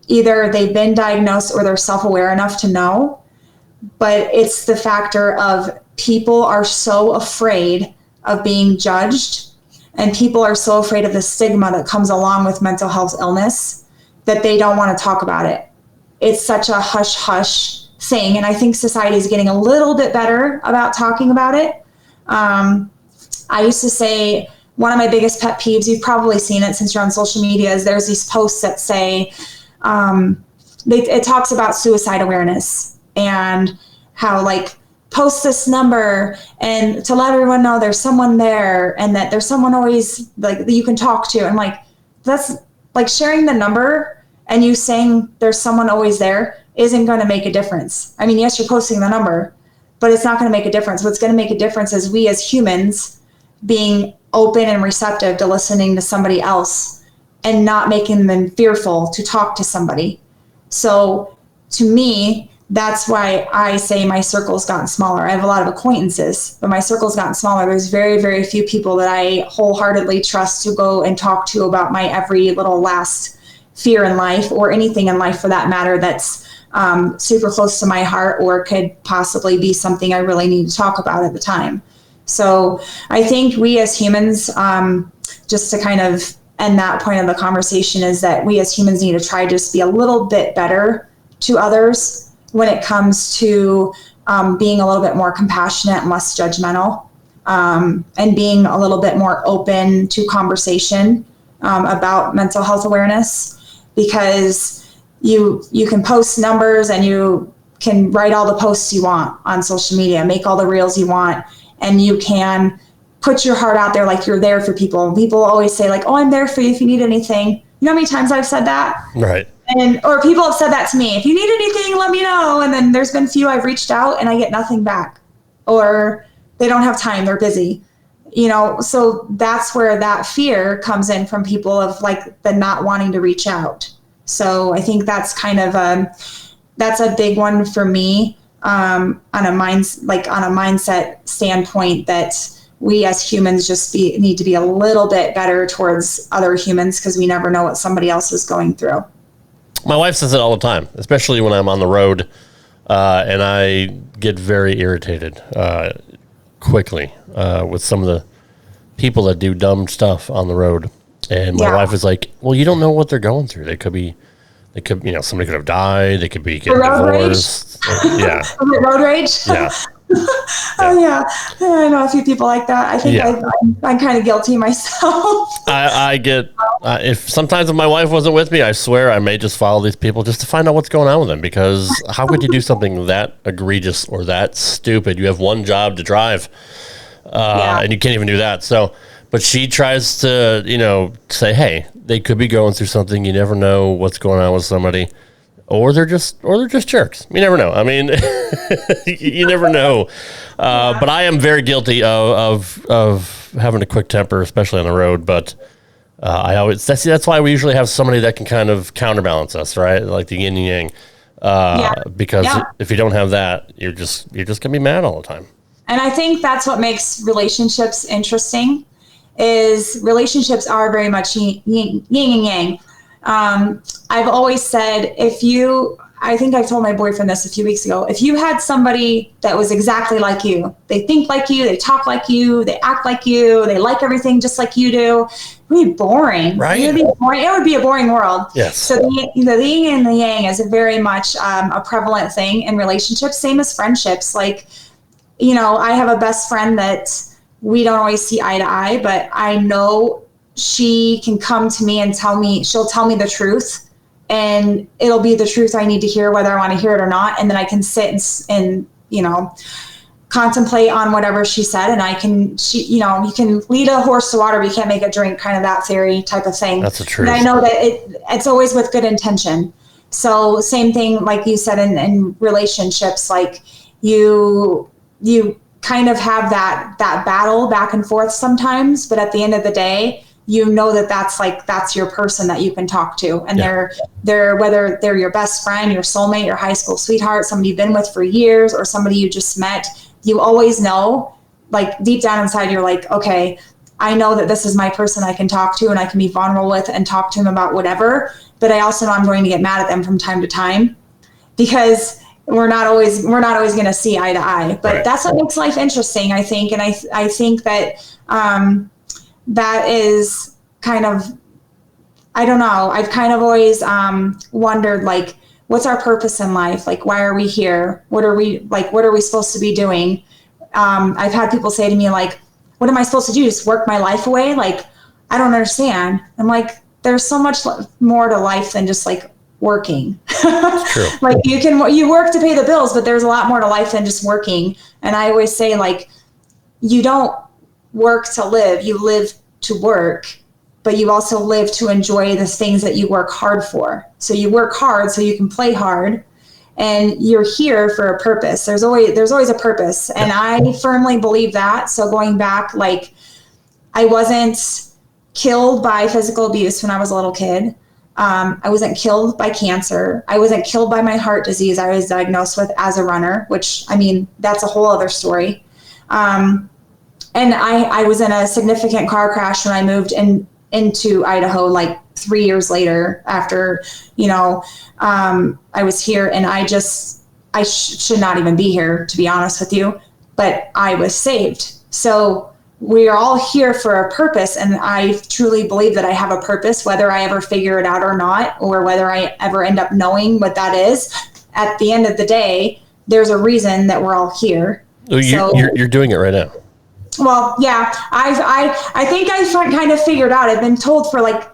Either they've been diagnosed or they're self-aware enough to know, but it's the factor of people are so afraid of being judged, and people are so afraid of the stigma that comes along with mental health illness that they don't want to talk about it. It's such a hush-hush thing, and I think society is getting a little bit better about talking about it. I used to say, one of my biggest pet peeves, you've probably seen it since you're on social media, is there's these posts that say, it talks about suicide awareness and how, like, post this number and to let everyone know there's someone there and that there's someone always, like, that you can talk to. And, like, that's like sharing the number and you saying there's someone always there isn't going to make a difference. I mean, yes, you're posting the number, but it's not going to make a difference. What's going to make a difference is we as humans being open and receptive to listening to somebody else and not making them fearful to talk to somebody. So to me, that's why I say my circle's gotten smaller. I have a lot of acquaintances, but my circle's gotten smaller. There's very, very few people that I wholeheartedly trust to go and talk to about my every little last fear in life, or anything in life for that matter, that's super close to my heart or could possibly be something I really need to talk about at the time. So I think we as humans, just to kind of end that point of the conversation, is that we as humans need to try to just be a little bit better to others when it comes to being a little bit more compassionate and less judgmental, and being a little bit more open to conversation about mental health awareness, because you can post numbers and you can write all the posts you want on social media, make all the reels you want, and you can put your heart out there like you're there for people. People always say, like, oh, I'm there for you if you need anything. You know how many times I've said that? Right. Or people have said that to me. If you need anything, let me know. And then there's been few I've reached out and I get nothing back. Or they don't have time, they're busy. You know, so that's where that fear comes in from people of, like, the not wanting to reach out. So I think that's kind of that's a big one for me, on a mindset standpoint, that we as humans just need to be a little bit better towards other humans, because we never know what somebody else is going through. My wife says it all the time, especially when I'm on the road, and I get very irritated quickly with some of the people that do dumb stuff on the road. And my wife is like, well, you don't know what they're going through. They could, somebody could have died. They could be getting divorced. Yeah. Road rage? Yeah. Oh, yeah. I know a few people like that. I think I'm kind of guilty myself. I get, if my wife wasn't with me, I swear I may just follow these people just to find out what's going on with them, because how could you do something that egregious or that stupid? You have one job to drive, and you can't even do that. So, but she tries to, say, hey, they could be going through something. You never know what's going on with somebody. Or they're just jerks. You never know. I mean, you never know. But I am very guilty of having a quick temper, especially on the road. But that's why we usually have somebody that can kind of counterbalance us, right? Like the yin and yang. Because if you don't have that, you're just gonna be mad all the time. And I think that's what makes relationships interesting. Is relationships are very much yin and yang. I've always said, I think I told my boyfriend this a few weeks ago, if you had somebody that was exactly like you, they think like you, they talk like you, they act like you, they like everything just like you do, it would be boring. Right? It would be a boring world. Yes. So the yin and the yang is very much a prevalent thing in relationships, same as friendships. Like, I have a best friend that we don't always see eye to eye, but I know she can come to me and she'll tell me the truth, and it'll be the truth I need to hear, whether I want to hear it or not. And then I can sit and contemplate on whatever she said. And you can lead a horse to water, but you can't make it drink, kind of that theory type of thing. That's the truth. And I know that it's always with good intention. So same thing, like you said, in relationships, like you kind of have that battle back and forth sometimes, but at the end of the day, you know that's your person that you can talk to. And they're whether they're your best friend, your soulmate, your high school sweetheart, somebody you've been with for years, or somebody you just met, you always know, like deep down inside, you're like, okay, I know that this is my person I can talk to and I can be vulnerable with and talk to them about whatever. But I also know I'm going to get mad at them from time to time, because we're not always going to see eye to eye. But right. That's what makes life interesting, I think. And I think that that is kind of, I don't know, I've kind of always wondered, like, what's our purpose in life? Like, why are we here? What are we supposed to be doing? I've had people say to me, like, what am I supposed to do? Just work my life away? Like, I don't understand. I'm like, there's so much more to life than just like working. True. Like you work to pay the bills, but there's a lot more to life than just working. And I always say, like, you don't work to live, you live to work, but you also live to enjoy the things that you work hard for. So you work hard so you can play hard, and you're here for a purpose. There's always a purpose. And I firmly believe that. So going back, like, I wasn't killed by physical abuse when I was a little kid. I wasn't killed by cancer. I wasn't killed by my heart disease I was diagnosed with as a runner, which, I mean, that's a whole other story. And I was in a significant car crash when I moved into Idaho, like 3 years later after, I was here, and I should not even be here, to be honest with you, but I was saved. So we are all here for a purpose, and I truly believe that I have a purpose, whether I ever figure it out or not, or whether I ever end up knowing what that is. At the end of the day, there's a reason that we're all here. You're doing it right now. Well, yeah, I think I've kind of figured out. I've been told for, like,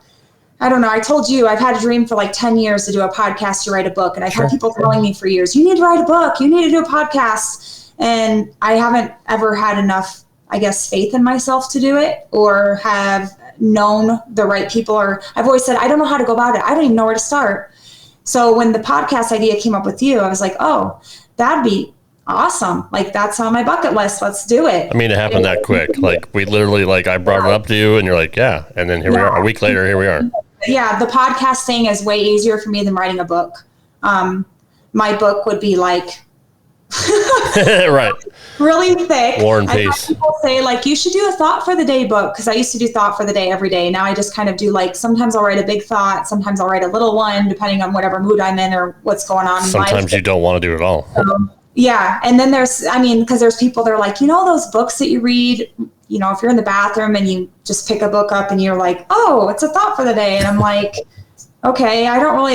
I don't know, I told you I've had a dream for like 10 years to do a podcast, to write a book. And I've had people telling me for years, you need to write a book, you need to do a podcast. And I haven't ever had enough, I guess, faith in myself to do it, or have known the right people. Or I've always said, I don't know how to go about it. I don't even know where to start. So when the podcast idea came up with you, I was like, oh, that'd be awesome. Like, that's on my bucket list. Let's do it. I mean, it happened that quick. Like, we literally, like, I brought it up to you and you're like, yeah. And then here we are. A week later, here we are. Yeah. The podcast thing is way easier for me than writing a book. My book would be like, right, really thick. War and I've Peace. had people say, like, you should do a thought for the day book, because I used to do thought for the day every day. Now I just kind of do, like, sometimes I'll write a big thought, sometimes I'll write a little one, depending on whatever mood I'm in or what's going on in life. Sometimes you don't want to do it all. Yeah. And then because there's people that are like, those books that you read, if you're in the bathroom and you just pick a book up and you're like, oh, it's a thought for the day. And I'm like, okay,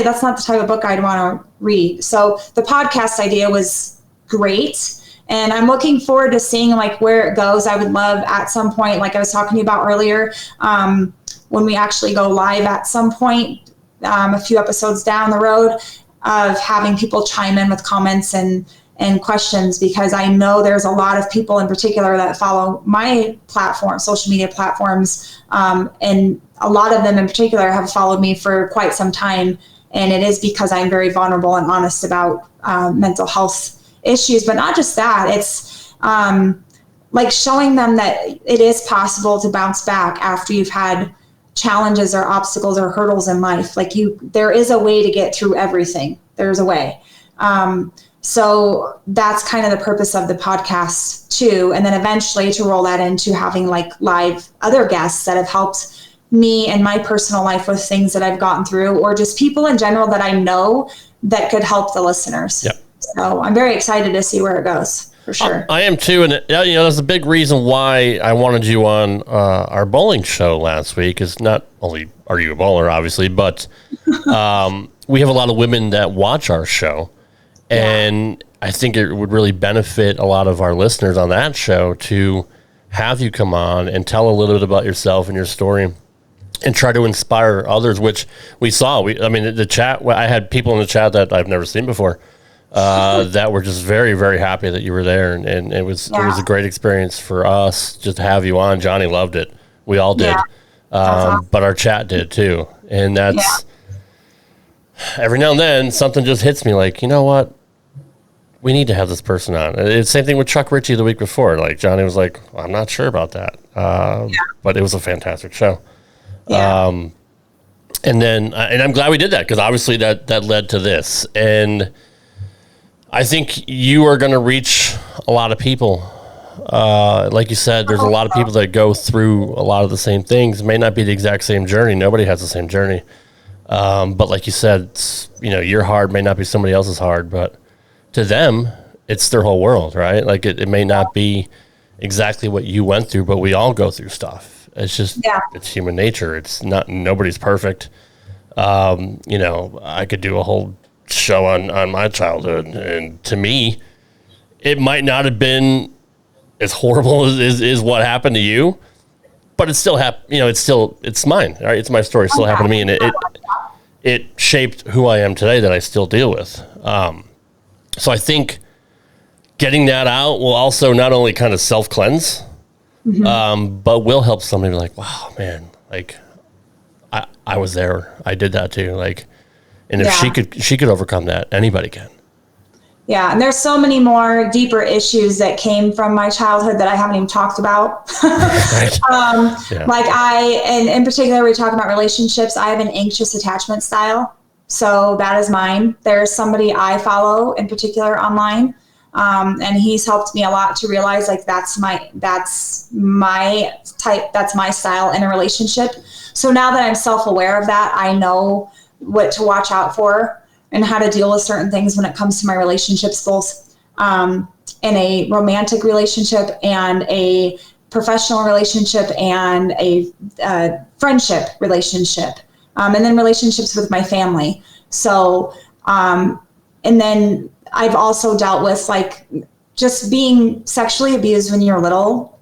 that's not the type of book I'd want to read. So the podcast idea was great. And I'm looking forward to seeing, like, where it goes. I would love at some point, like I was talking to you about earlier, when we actually go live at some point, a few episodes down the road, of having people chime in with comments and questions, because I know there's a lot of people in particular that follow my platform, social media platforms. And a lot of them in particular have followed me for quite some time. And it is because I'm very vulnerable and honest about mental health issues. But not just that, it's like showing them that it is possible to bounce back after you've had challenges or obstacles or hurdles in life. Like, there is a way to get through everything. There's a way. So that's kind of the purpose of the podcast too. And then eventually to roll that into having, like, live other guests that have helped me in my personal life with things that I've gotten through, or just people in general that I know that could help the listeners. Yep. So I'm very excited to see where it goes, for sure. I am too. And that's a big reason why I wanted you on our bowling show last week, is not only are you a bowler, obviously, but we have a lot of women that watch our show. And I think it would really benefit a lot of our listeners on that show to have you come on and tell a little bit about yourself and your story. and try to inspire others, which we saw. I mean, the chat, I had people in the chat that I've never seen before that were just very, very happy that you were there. And it was a great experience for us just to have you on. Johnny loved it. We all did. But our chat did too. And that's every now and then something just hits me like, you know what? We need to have this person on. It's the same thing with Chuck Ritchie the week before. Like Johnny was like, I'm not sure about that. But it was a fantastic show. And then, and I'm glad we did that because obviously that led to this. And I think you are going to reach a lot of people. Like you said, there's a lot of people that go through a lot of the same things. It may not be the exact same journey. Nobody has the same journey. But like you said, your hard may not be somebody else's hard, but to them, it's their whole world, right? Like it may not be exactly what you went through, but we all go through stuff. It's just, it's human nature. It's not, nobody's perfect. I could do a whole show on my childhood. And to me, it might not have been as horrible as what happened to you, but it still happened. It's mine, right? It's my story. It still happened to me. And it shaped who I am today that I still deal with. So I think getting that out will also not only kind of self-cleanse, but will help somebody be like, wow, man, like I was there. I did that too. Like, and if she could overcome that, anybody can. Yeah. And there's so many more deeper issues that came from my childhood that I haven't even talked about. Right. Like and in particular, we're talking about relationships. I have an anxious attachment style. So that is mine. There's somebody I follow in particular online. And he's helped me a lot to realize like, that's my type. That's my style in a relationship. So now that I'm self-aware of that, I know what to watch out for and how to deal with certain things when it comes to my relationships, both in a romantic relationship and a professional relationship and a friendship relationship. And then relationships with my family. So, and then I've also dealt with like just being sexually abused when you're little.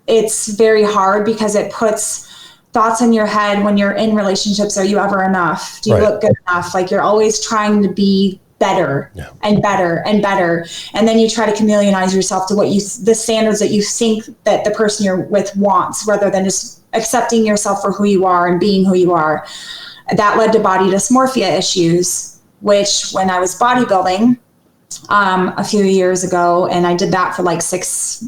It's very hard because it puts thoughts in your head when you're in relationships. Are you ever enough? Do you look good enough? Like you're always trying to be better and better and better. And then you try to chameleonize yourself to the standards that you think that the person you're with wants, rather than just accepting yourself for who you are and being who you are. That led to body dysmorphia issues, which when I was bodybuilding a few years ago, and I did that for like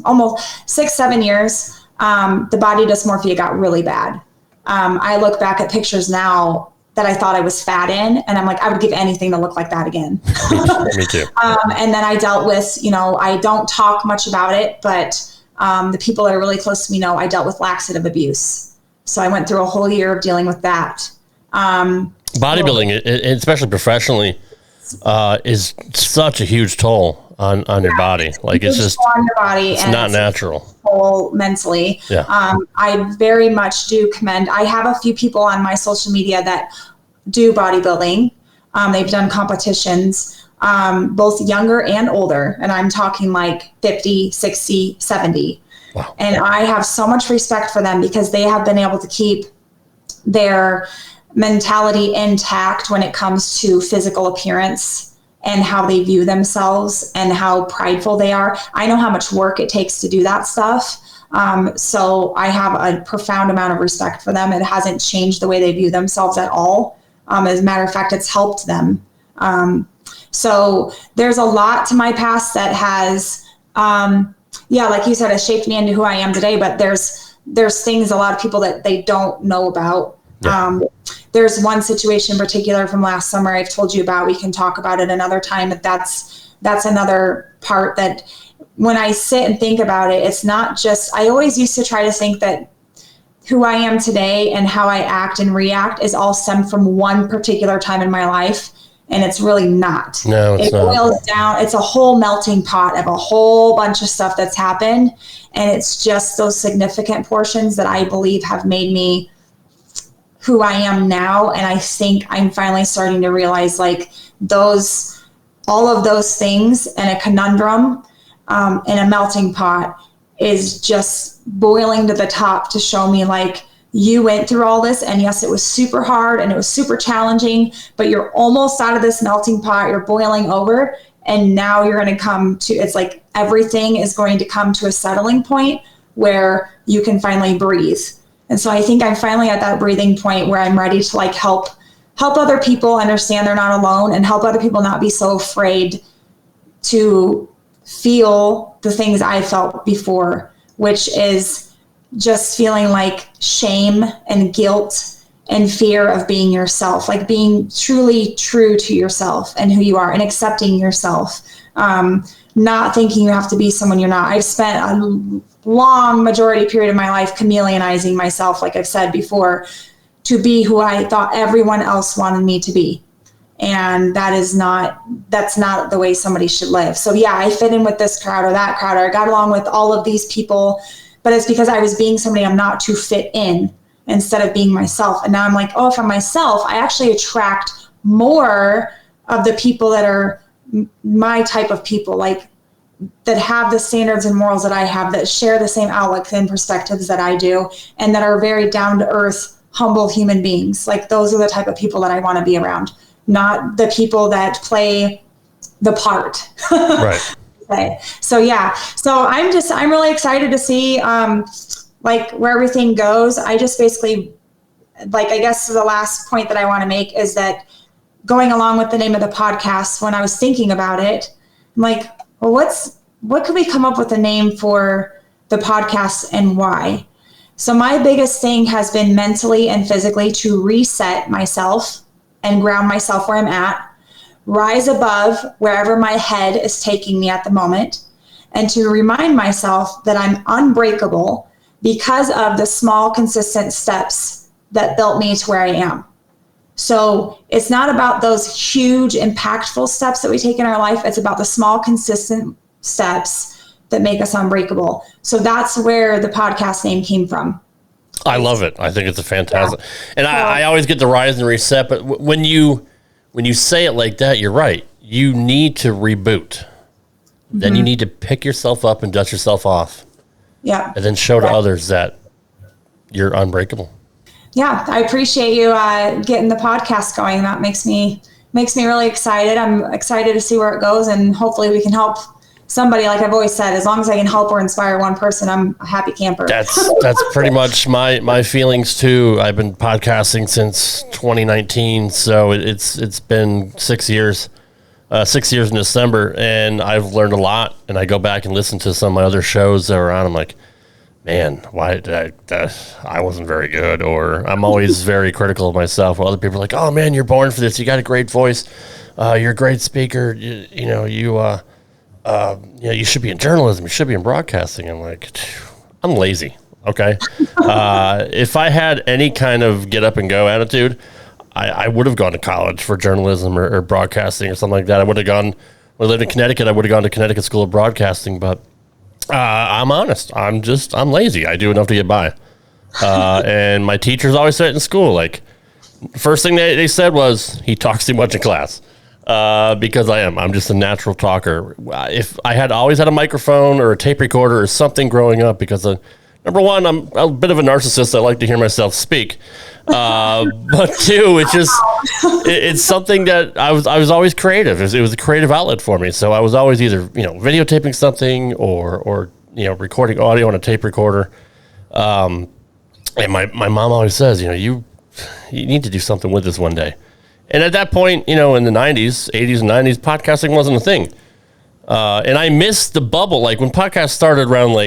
almost 6-7 years, the body dysmorphia got really bad. I look back at pictures now that I thought I was fat in, and I'm like, I would give anything to look like that again. Me too. And then I dealt with, I don't talk much about it, but the people that are really close to me know I dealt with laxative abuse. So I went through a whole year of dealing with that. Bodybuilding, especially professionally, is such a huge toll on your body. Like it's just on your body, it's not natural. Toll mentally. Yeah. I very much do commend. I have a few people on my social media that do bodybuilding. They've done competitions, both younger and older, and I'm talking like 50, 60, 70. Wow. And I have so much respect for them because they have been able to keep their mentality intact when it comes to physical appearance and how they view themselves and how prideful they are. I know how much work it takes to do that stuff. So I have a profound amount of respect for them. It hasn't changed the way they view themselves at all. As a matter of fact, it's helped them. So there's a lot to my past that has, like you said, has shaped me into who I am today, but there's things, a lot of people that they don't know about. Yeah. There's one situation in particular from last summer I've told you about. We can talk about it another time, but that's another part that when I sit and think about it, it's not just, I always used to try to think that who I am today and how I act and react is all stemmed from one particular time in my life. And it's really not. No, it's not. It boils down. It's a whole melting pot of a whole bunch of stuff that's happened. And it's just those significant portions that I believe have made me who I am now. And I think I'm finally starting to realize like all of those things and a conundrum in a melting pot is just boiling to the top to show me like you went through all this, and yes, it was super hard and it was super challenging, but you're almost out of this melting pot, you're boiling over, and now you're going to come to, it's like everything is going to come to a settling point where you can finally breathe. And so I think I'm finally at that breathing point where I'm ready to like help other people understand they're not alone, and help other people not be so afraid to feel the things I felt before, which is just feeling like shame and guilt and fear of being yourself, like being truly true to yourself and who you are, and accepting yourself, not thinking you have to be someone you're not. I've spent a long majority period of my life chameleonizing myself, like I've said before, to be who I thought everyone else wanted me to be. And that's not the way somebody should live. So yeah, I fit in with this crowd or that crowd, or I got along with all of these people, but it's because I was being somebody I'm not to fit in instead of being myself. And now I'm like, oh, if I'm myself, I actually attract more of the people that are my type of people, like that have the standards and morals that I have, that share the same outlook and perspectives that I do, and that are very down to earth, humble human beings. Like those are the type of people that I want to be around, not the people that play the part. Right. So yeah, so I'm really excited to see like where everything goes. I just basically, like, I guess the last point that I want to make is that going along with the name of the podcast, when I was thinking about it, I'm like, well, what could we come up with a name for the podcast and why? So my biggest thing has been mentally and physically to reset myself and ground myself where I'm at, rise above wherever my head is taking me at the moment, and to remind myself that I'm unbreakable because of the small, consistent steps that built me to where I am. So it's not about those huge, impactful steps that we take in our life. It's about the small, consistent steps that make us unbreakable. So that's where the podcast name came from. I love it. I think it's a fantastic, and I always get the rise and reset, but when you say it like that, you're right. You need to reboot. Then you need to pick yourself up and dust yourself off. Yeah. And then show to others that you're unbreakable. Yeah. I appreciate you getting the podcast going. That makes me really excited. I'm excited to see where it goes, and hopefully we can help somebody. Like I've always said, as long as I can help or inspire one person, I'm a happy camper. That's pretty much my feelings too. I've been podcasting since 2019, so it's been 6 years. 6 years in December, and I've learned a lot. And I go back and listen to some of my other shows that were on. I'm like, man, why did I wasn't very good. Or I'm always very critical of myself. While other people are like, oh man, you're born for this. You got a great voice. You're a great speaker. You should be in journalism. You should be in broadcasting. I'm like, I'm lazy. Okay. If I had any kind of get up and go attitude, I would have gone to college for journalism or broadcasting or something like that. When I lived in Connecticut, I would have gone to Connecticut School of Broadcasting, but I'm honest. I'm lazy. I do enough to get by. And my teachers always said it in school. Like, first thing they said was, he talks too much in class. Because I'm just a natural talker. If I had always had a microphone or a tape recorder or something growing up, because number one, I'm a bit of a narcissist. I like to hear myself speak. But two, it's something that I was always creative. It was a creative outlet for me. So I was always either, videotaping something or recording audio on a tape recorder. And my mom always says, you need to do something with this one day. And at that point, in the 90s, 80s and 90s, podcasting wasn't a thing. And I missed the bubble. Like when podcasts started around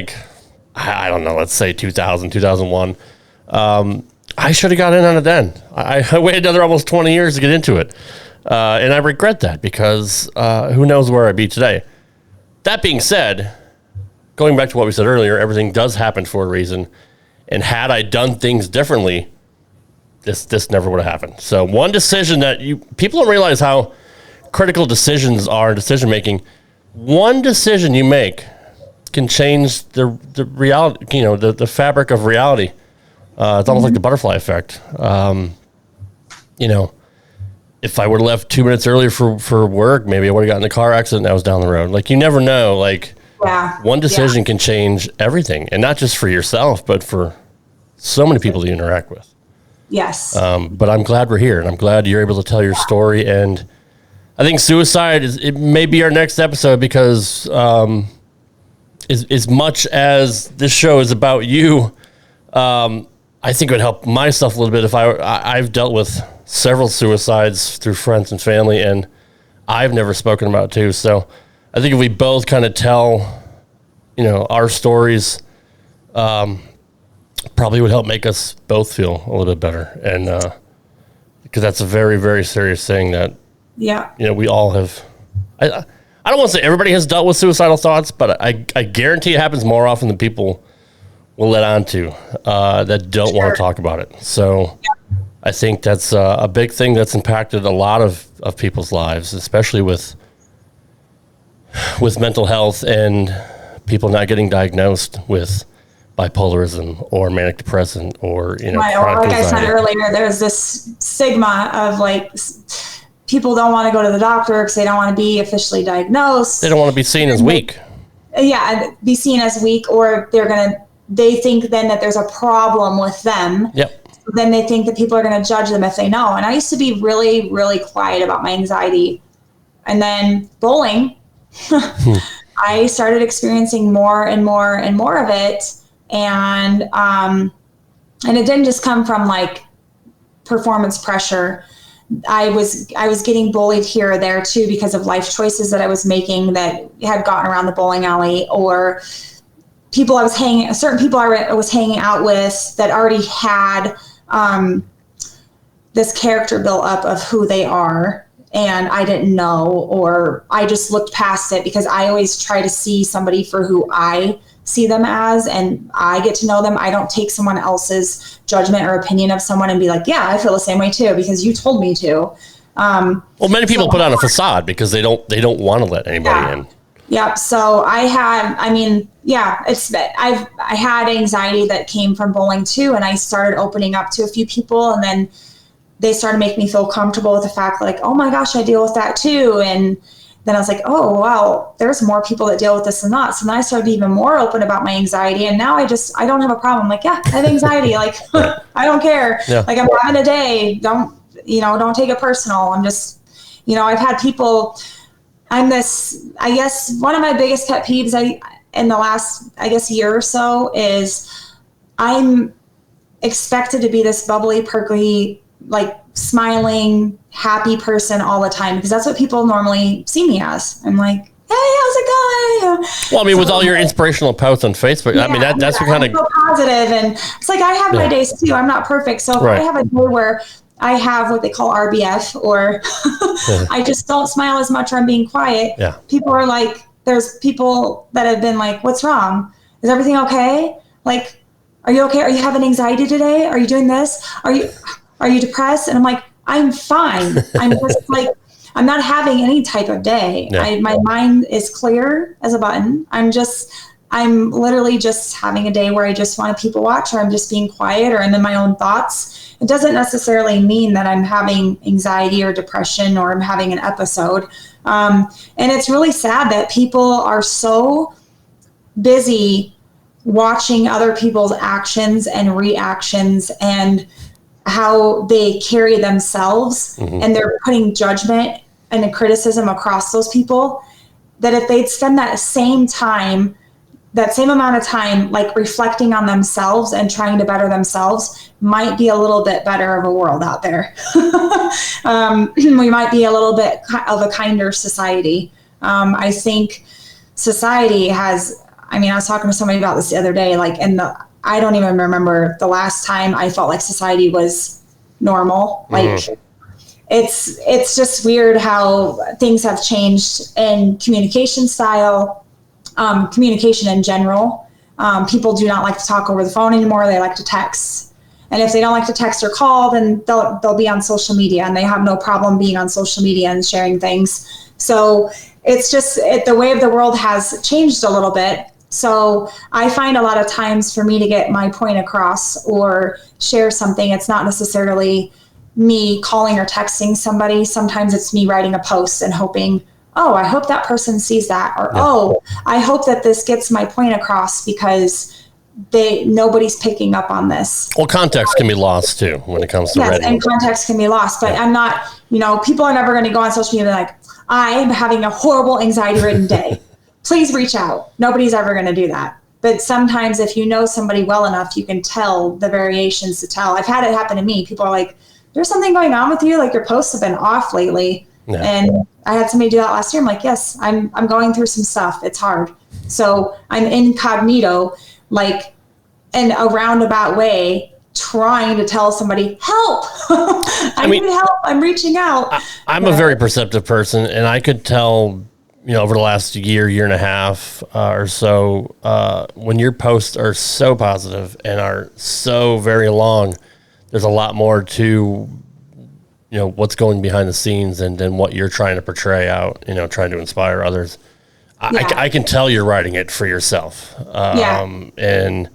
I don't know, let's say 2000, 2001. I should have got in on it then. I waited another almost 20 years to get into it. And I regret that because who knows where I'd be today. That being said, going back to what we said earlier, everything does happen for a reason. And had I done things differently, this never would have happened. So one decision that people don't realize how critical decisions are in decision making. One decision you make can change the reality, the fabric of reality. It's almost like the butterfly effect. If I would have left 2 minutes earlier for work, maybe I would have gotten in a car accident and I was down the road. Like, you never know. Like, one decision can change everything, and not just for yourself, but for so many people that you interact with. Yes. But I'm glad we're here, and I'm glad you're able to tell your story. And I think suicide it may be our next episode because as much as this show is about you, I think it would help myself a little bit if I've dealt with several suicides through friends and family, and I've never spoken about it too. So I think if we both kind of tell, our stories, probably would help make us both feel a little bit better. And because that's a very, very serious thing that, we all have. I don't want to say everybody has dealt with suicidal thoughts, but I guarantee it happens more often than people will let on to that don't want to talk about it. So I think that's a big thing that's impacted a lot of people's lives, especially with mental health and people not getting diagnosed with bipolarism or manic depressant or, like I said earlier, there's this stigma of people don't want to go to the doctor because they don't want to be officially diagnosed. They don't want to be seen as weak. Yeah, be seen as weak, or they think then that there's a problem with them. Yep. So then they think that people are going to judge them if they know. And I used to be really, really quiet about my anxiety. And then bowling, I started experiencing more and more and more of it. And it didn't just come from performance pressure. I was getting bullied here or there too because of life choices that I was making that had gotten around the bowling alley, or certain people I was hanging out with that already had this character built up of who they are, and I didn't know, or I just looked past it because I always try to see somebody for who I see them as, and I get to know them. I don't take someone else's judgment or opinion of someone and be like, yeah, I feel the same way too because you told me to. Well, many people put on a facade because they don't want to let anybody in. Yeah. So I had anxiety that came from bowling too, and I started opening up to a few people, and then they started making me feel comfortable with the fact oh my gosh, I deal with that too. And then I was like, oh, wow, there's more people that deal with this than not. So then I started being even more open about my anxiety. And now I don't have a problem. I have anxiety. I don't care. Yeah. I'm having a day. Don't take it personal. I'm just, I've had people, I guess one of my biggest pet peeves in the last, year or so is I'm expected to be this bubbly, perky, smiling, happy person all the time because that's what people normally see me as. I'm like, hey, how's it going? Well, with all your inspirational posts on Facebook, that's what kind of so positive, and it's I have my days too. I'm not perfect, so if I have a day where I have what they call RBF, or I just don't smile as much, or I'm being quiet. Yeah. People are there's people that have been what's wrong? Is everything okay? Are you okay? Are you having anxiety today? Are you doing this? Are you depressed? And I'm I'm fine. I'm just I'm not having any type of day. Yeah. My mind is clear as a button. I'm literally just having a day where I just want to people watch, or I'm just being quiet, or I'm in my own thoughts. It doesn't necessarily mean that I'm having anxiety or depression, or I'm having an episode. And it's really sad that people are so busy watching other people's actions and reactions and how they carry themselves, and they're putting judgment and a criticism across those people, that if they'd spend that same amount of time reflecting on themselves and trying to better themselves, might be a little bit better of a world out there. We might be a little bit of a kinder society. I think society has, I was talking to somebody about this the other day, I don't even remember the last time I felt like society was normal. It's just weird how things have changed in communication style, communication in general. People do not like to talk over the phone anymore. They like to text. And if they don't like to text or call, then they'll be on social media, and they have no problem being on social media and sharing things. So it's just the way of the world has changed a little bit. So I find a lot of times for me to get my point across or share something, it's not necessarily me calling or texting somebody. Sometimes it's me writing a post and hoping, oh, I hope that person sees that, or, oh, I hope that this gets my point across because nobody's picking up on this. Well, context can be lost too when it comes to Yes, and context can be lost. But I'm not, people are never going to go on social media and be like, I am having a horrible anxiety-ridden day. Please reach out. Nobody's ever going to do that. But sometimes if you know somebody well enough, you can tell the variations to tell. I've had it happen to me. People are like, there's something going on with you? Like your posts have been off lately. Yeah. And I had somebody do that last year. I'm like, yes, I'm going through some stuff. It's hard. So I'm incognito, like in a roundabout way, trying to tell somebody, help. I need help. I'm reaching out. I'm a very perceptive person, and I could tell, over the last year and a half or so, when your posts are so positive and are so very long, there's a lot more to, what's going behind the scenes and what you're trying to portray out, trying to inspire others. I can tell you're writing it for yourself. And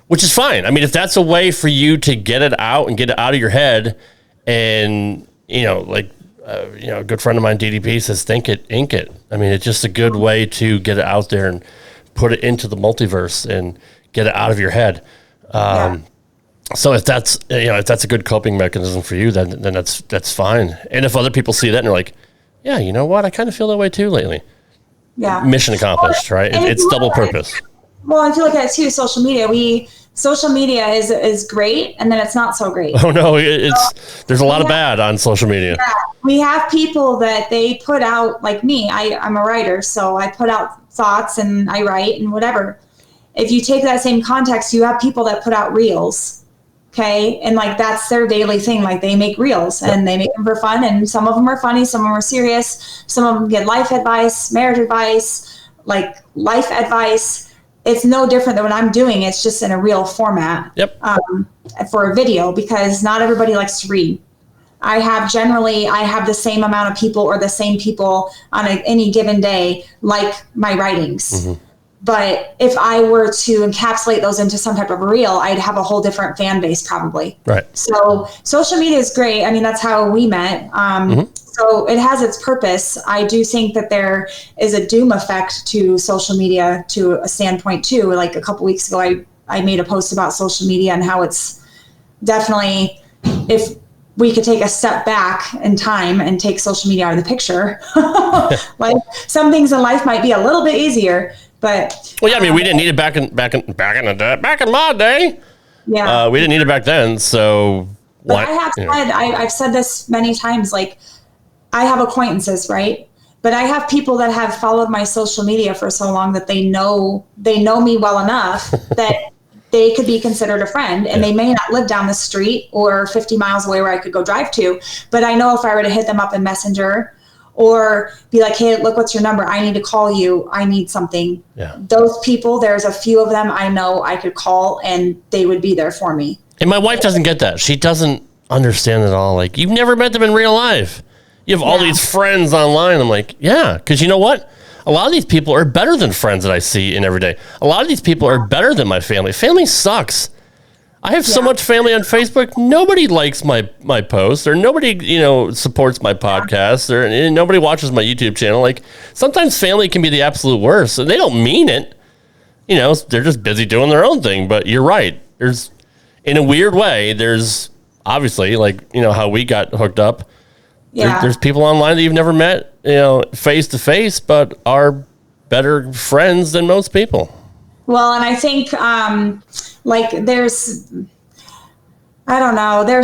which is fine. I mean, if that's a way for you to get it out and get it out of your head, and, a good friend of mine, DDP, says, think it, ink it. I mean, it's just a good way to get it out there and put it into the multiverse and get it out of your head. So if that's a good coping mechanism for you, then that's fine. And if other people see that and they're like, yeah, you know what? I kind of feel that way too lately. Yeah. Mission accomplished, right? It's double purpose. Well, if you look at it too, social media is great, and then it's not so great. Oh no, there's a lot of bad on social media. Yeah, we have people that they put out, like me. I'm a writer, so I put out thoughts and I write and whatever. If you take that same context, you have people that put out reels, okay, and like that's their daily thing. Like they make reels and they make them for fun, and some of them are funny, some of them are serious, some of them get life advice, marriage advice, like life advice. It's no different than what I'm doing. It's just in a real format. Yep. For a video, because not everybody likes to read. I have the same amount of people or the same people on any given day like my writings. Mm-hmm. But if I were to encapsulate those into some type of reel, I'd have a whole different fan base probably. Right. So social media is great. I mean, that's how we met. So it has its purpose. I do think that there is a doom effect to social media to a standpoint too. Like a couple weeks ago, I made a post about social media and how it's definitely, if we could take a step back in time and take social media out of the picture, like some things in life might be a little bit easier. But well, yeah, I mean, we didn't need it back in my day. Yeah, we didn't need it back then. So, but I've said this many times. Like, I have acquaintances, right? But I have people that have followed my social media for so long that they know me well enough that they could be considered a friend, and they may not live down the street or 50 miles away where I could go drive to. But I know if I were to hit them up in Messenger or be like, hey, look, what's your number? I need to call you. I need something. Yeah. Those people, there's a few of them I know I could call and they would be there for me. And my wife doesn't get that. She doesn't understand it all. Like, you've never met them in real life. You have all these friends online. I'm like, yeah, because you know what? A lot of these people are better than friends that I see in every day. A lot of these people are better than my family. Family sucks. I have so much family on Facebook. Nobody likes my posts, or nobody, supports my podcast, or nobody watches my YouTube channel. Like, sometimes family can be the absolute worst, and they don't mean it. They're just busy doing their own thing. But you're right. There's, in a weird way, there's obviously, like, how we got hooked up. Yeah. There's people online that you've never met, face to face, but are better friends than most people. Well, and I think, there's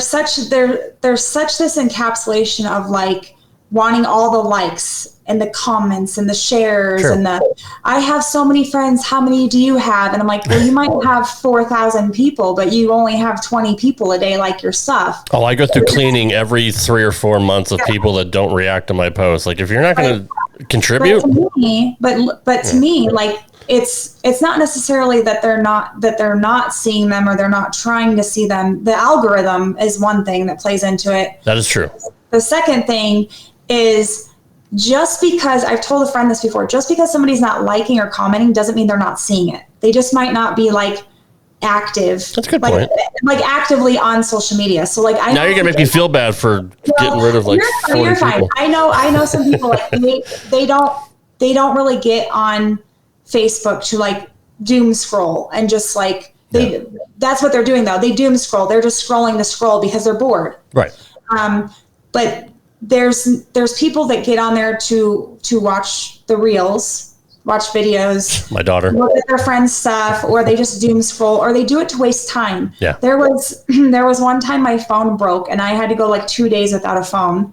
such this encapsulation of like wanting all the likes and the comments and the shares. Sure. And I have so many friends. How many do you have? And I'm like, well, you might have 4,000 people, but you only have 20 people a day like your stuff. Oh, I go through cleaning every 3 or 4 months of people that don't react to my posts. Like, if you're not going to contribute, but to me, like, it's not necessarily that they're not seeing them or they're not trying to see them. The algorithm is one thing that plays into it. That is true. The second thing is, just because, I've told a friend this before, just because somebody's not liking or commenting doesn't mean they're not seeing it. They just might not be like active. That's a good point. Like actively on social media. So like, now you're gonna make me feel bad for getting rid of like 40 you're fine. people. I know some people like they don't really get on Facebook to like doom scroll and just like That's what they're doing though. They doom scroll. They're just scrolling to scroll because they're bored. Right. But there's people that get on there to watch the reels, watch videos. My daughter. Look at their friends' stuff, or they just doom scroll, or they do it to waste time. Yeah. There was one time my phone broke and I had to go like 2 days without a phone.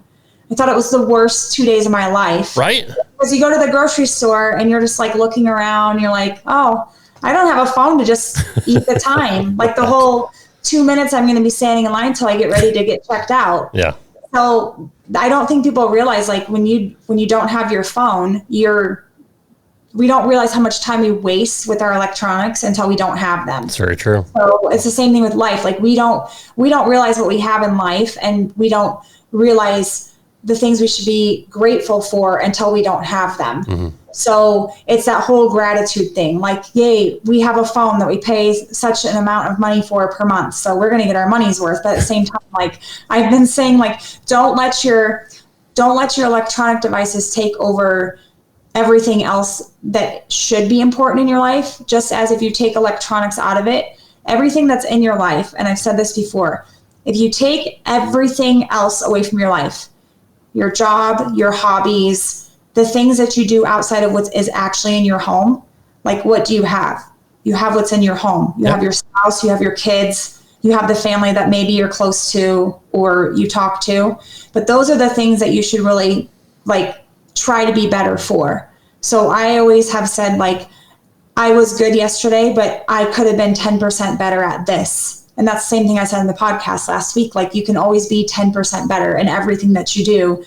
I thought it was the worst 2 days of my life. Right. Because you go to the grocery store and you're just like looking around, you're like, oh, I don't have a phone to just eat the time. Like the whole 2 minutes I'm going to be standing in line until I get ready to get checked out. Yeah. So I don't think people realize, like, when you don't have your phone, we don't realize how much time we waste with our electronics until we don't have them. That's very true. So it's the same thing with life. Like we don't realize what we have in life, and we don't realize the things we should be grateful for until we don't have them. Mm-hmm. So it's that whole gratitude thing. Like, yay, we have a phone that we pay such an amount of money for per month. So we're going to get our money's worth. But at the same time, like I've been saying, like, don't let your electronic devices take over everything else that should be important in your life. Just as if you take electronics out of it, everything that's in your life, and I've said this before, if you take everything else away from your life, your job, your hobbies, the things that you do outside of what is actually in your home, like, what do you have? You have what's in your home. You have your spouse, you have your kids, you have the family that maybe you're close to or you talk to. But those are the things that you should really, like, try to be better for. So I always have said, like, I was good yesterday, but I could have been 10% better at this. And that's the same thing I said in the podcast last week. Like, you can always be 10% better in everything that you do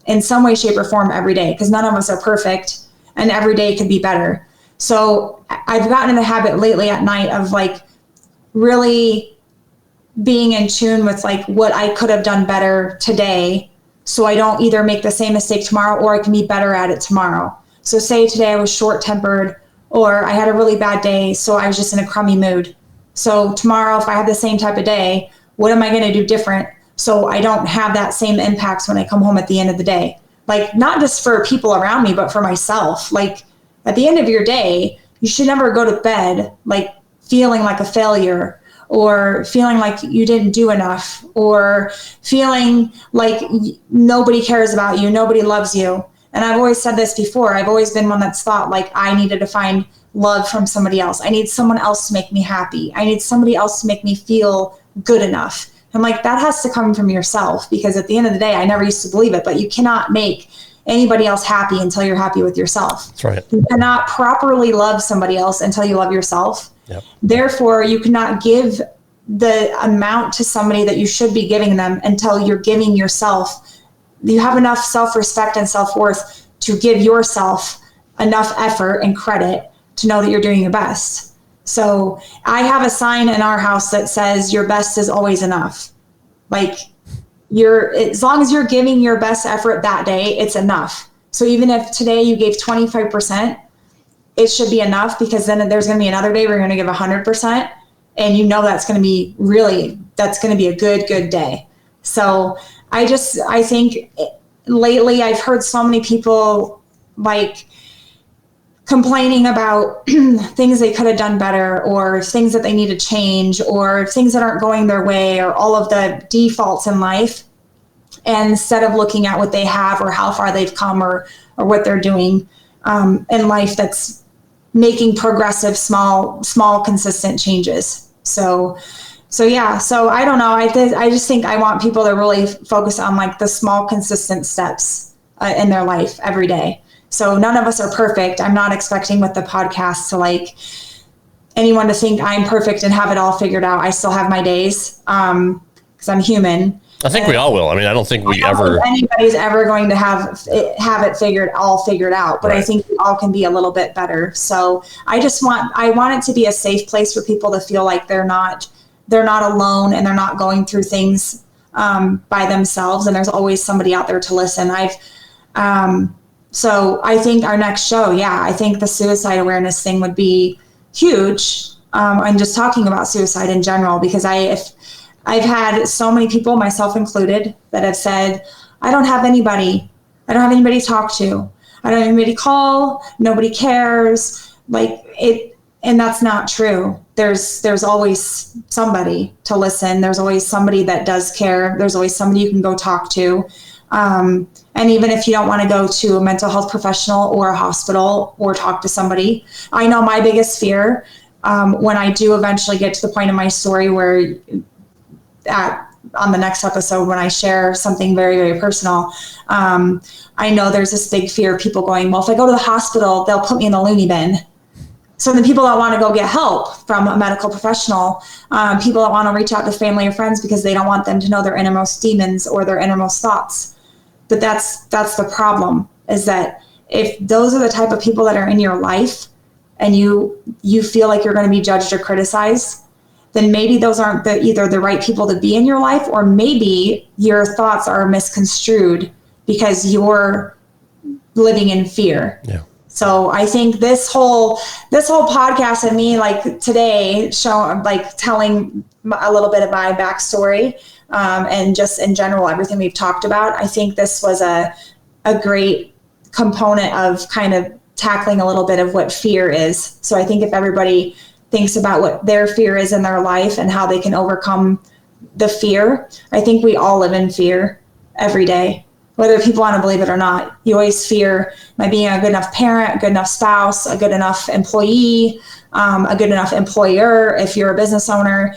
in some way, shape, or form every day, because none of us are perfect and every day could be better. So I've gotten in the habit lately at night of, like, really being in tune with, like, what I could have done better today, so I don't either make the same mistake tomorrow or I can be better at it tomorrow. So say today I was short-tempered or I had a really bad day, so I was just in a crummy mood. So tomorrow, if I have the same type of day, what am I going to do different so I don't have that same impact when I come home at the end of the day? Like, not just for people around me, but for myself. Like, at the end of your day, you should never go to bed, like, feeling like a failure, or feeling like you didn't do enough, or feeling like nobody cares about you, nobody loves you. And I've always said this before. I've always been one that's thought, like, I needed to find love from somebody else. I need someone else to make me happy. I need somebody else to make me feel good enough. I'm like, that has to come from yourself, because at the end of the day, I never used to believe it, but you cannot make anybody else happy until you're happy with yourself. That's right. You cannot properly love somebody else until you love yourself. Yep. Therefore, you cannot give the amount to somebody that you should be giving them until you're giving yourself. You have enough self-respect and self-worth to give yourself enough effort and credit to know that you're doing your best. So I have a sign in our house that says your best is always enough. Like, as long as you're giving your best effort that day, it's enough. So even if today you gave 25%, it should be enough, because then there's going to be another day where you're going to give 100%. And you know that's going to be a good day. So I think lately I've heard so many people, like, complaining about things they could have done better, or things that they need to change, or things that aren't going their way, or all of the defaults in life. And instead of looking at what they have or how far they've come, or what they're doing in life that's making progressive, small, consistent changes. So I don't know. I just think I want people to really focus on, like, the small, consistent steps in their life every day. So none of us are perfect. I'm not expecting with the podcast to, like, anyone to think I'm perfect and have it all figured out. I still have my days because I'm human. I think we all will. I mean, I don't think anybody's ever going to have it figured out, but right. I think we all can be a little bit better. So I want it to be a safe place for people to feel like they're not alone, and they're not going through things by themselves. And there's always somebody out there to listen. So I think our next show, I think the suicide awareness thing would be huge. And just talking about suicide in general, because I've had so many people, myself included, that have said, I don't have anybody to talk to. I don't have anybody to call. Nobody cares. Like, And that's not true. There's always somebody to listen. There's always somebody that does care. There's always somebody you can go talk to. And even if you don't want to go to a mental health professional or a hospital or talk to somebody, I know my biggest fear, when I do eventually get to the point in my story where on the next episode, when I share something very, very personal, I know there's this big fear of people going, well, if I go to the hospital, they'll put me in the loony bin. So the people that want to go get help from a medical professional, people that want to reach out to family or friends because they don't want them to know their innermost demons or their innermost thoughts. But that's the problem, is that if those are the type of people that are in your life and you feel like you're going to be judged or criticized, then maybe those aren't either the right people to be in your life, or maybe your thoughts are misconstrued because you're living in fear. Yeah. So I think this whole podcast and me, like today, telling a little bit of my backstory, and just in general, everything we've talked about, I think this was a great component of kind of tackling a little bit of what fear is. So I think if everybody thinks about what their fear is in their life and how they can overcome the fear, I think we all live in fear every day. Whether people want to believe it or not, you always fear, am I being a good enough parent, a good enough spouse, a good enough employee, a good enough employer if you're a business owner,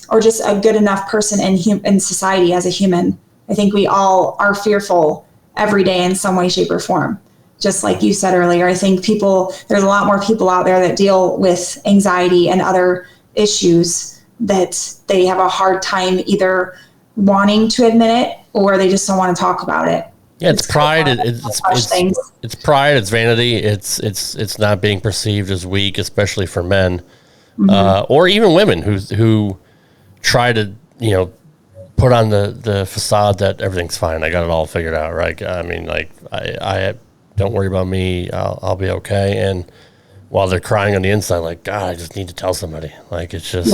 or just a good enough person in society as a human. I think we all are fearful every day in some way, shape, or form. Just like you said earlier, I think there's a lot more people out there that deal with anxiety and other issues that they have a hard time either wanting to admit it, or they just don't want to talk about it. Yeah, it's pride. It's pride. It's vanity. It's not being perceived as weak, especially for men, or even women who try to put on the facade that everything's fine. I got it all figured out, right? I mean, like I don't worry about me. I'll be okay. And while they're crying on the inside, like, God, I just need to tell somebody. Like, it's just,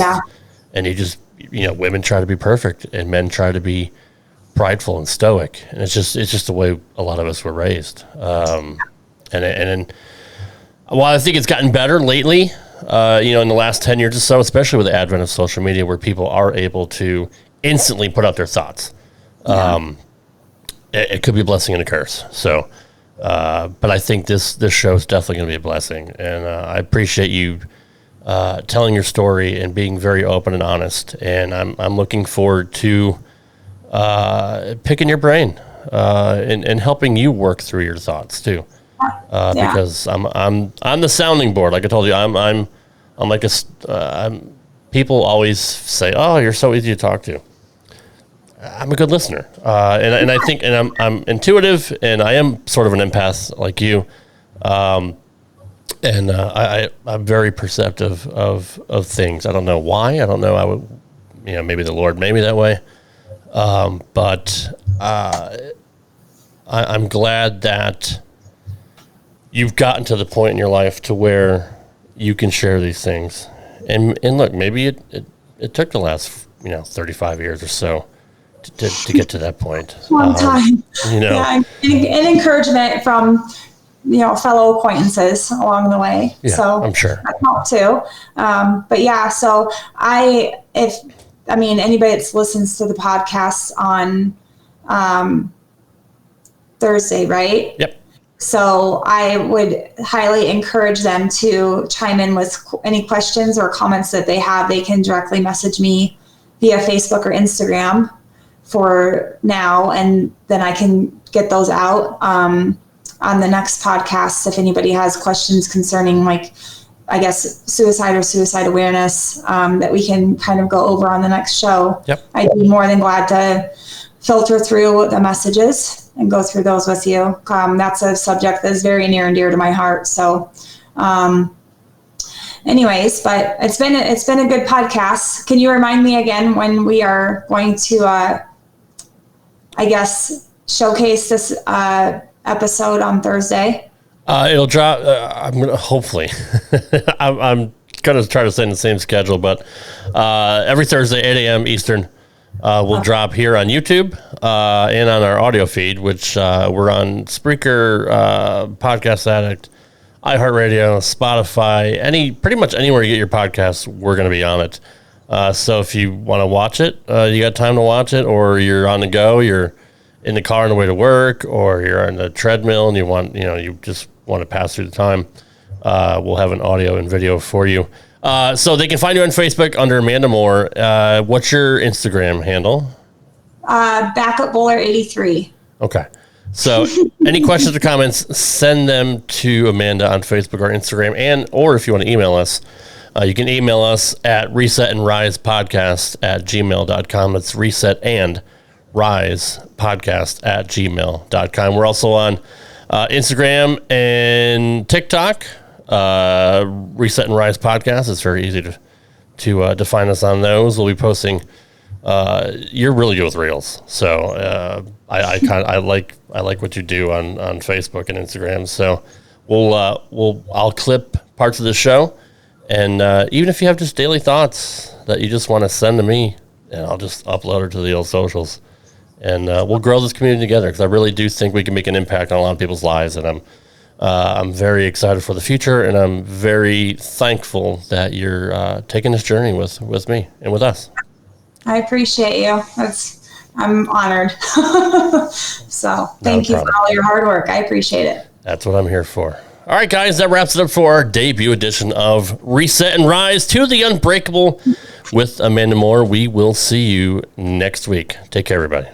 and you just, women try to be perfect and men try to be prideful and stoic. And it's just the way a lot of us were raised. And while I think it's gotten better lately, in the last 10 years or so, especially with the advent of social media, where people are able to instantly put out their thoughts. It could be a blessing and a curse. So, but I think this show is definitely going to be a blessing. And I appreciate you telling your story and being very open and honest. And I'm looking forward to picking your brain and helping you work through your thoughts too. Because I'm the sounding board. Like I told you, I'm like people always say, "Oh, you're so easy to talk to." I'm a good listener, and I think, and I'm intuitive, and I am sort of an empath like you, and I'm very perceptive of things. I don't know why. I don't know. I would, maybe the Lord made me that way, but I'm glad that you've gotten to the point in your life to where you can share these things. And look, maybe it took the last 35 years or so to get to that point. Long time. And encouragement from fellow acquaintances along the way. Yeah, so I'm sure that helped too. But yeah, so anybody that listens to the podcast on Thursday, right? Yep. So I would highly encourage them to chime in with any questions or comments that they have. They can directly message me via Facebook or Instagram for now, and then I can get those out on the next podcast if anybody has questions concerning, like, I guess, suicide or suicide awareness, that we can kind of go over on the next show. Yep. I'd be more than glad to filter through the messages and go through those with you. That's a subject that is very near and dear to my heart. So, anyways, but it's been a good podcast. Can you remind me again when we are going to, showcase this episode on Thursday? It'll drop. I'm gonna hopefully. I'm gonna try to stay in the same schedule, but every Thursday, 8 a.m. Eastern. We'll drop here on YouTube and on our audio feed, which we're on Spreaker, Podcast Addict, iHeartRadio, Spotify, pretty much anywhere you get your podcasts, we're going to be on it. So if you want to watch it, you got time to watch it, or you're on the go, you're in the car on the way to work, or you're on the treadmill and you just want to pass through the time, we'll have an audio and video for you. So they can find you on Facebook under Amanda Moore. What's your Instagram handle? Backup Bowler 83. Okay. So any questions or comments, send them to Amanda on Facebook or Instagram, or if you want to email us, you can email us at resetandrisepodcast@gmail.com. That's resetandrisepodcast@gmail.com. We're also on Instagram and TikTok, Reset and Rise Podcast. It's very easy to find us on those. We'll be posting. You're really good with Reels, so I like what you do on Facebook and Instagram. So I'll clip parts of the show, and even if you have just daily thoughts that you just want to send to me, and I'll just upload it to the old socials, and we'll grow this community together, because I really do think we can make an impact on a lot of people's lives, and I'm very excited for the future, and I'm very thankful that you're taking this journey with me and with us. I appreciate you. I'm honored. So thank you for all your hard work. I appreciate it. That's what I'm here for. All right, guys, that wraps it up for our debut edition of Reset and Rise to the Unbreakable with Amanda Moore. We will see you next week. Take care, everybody.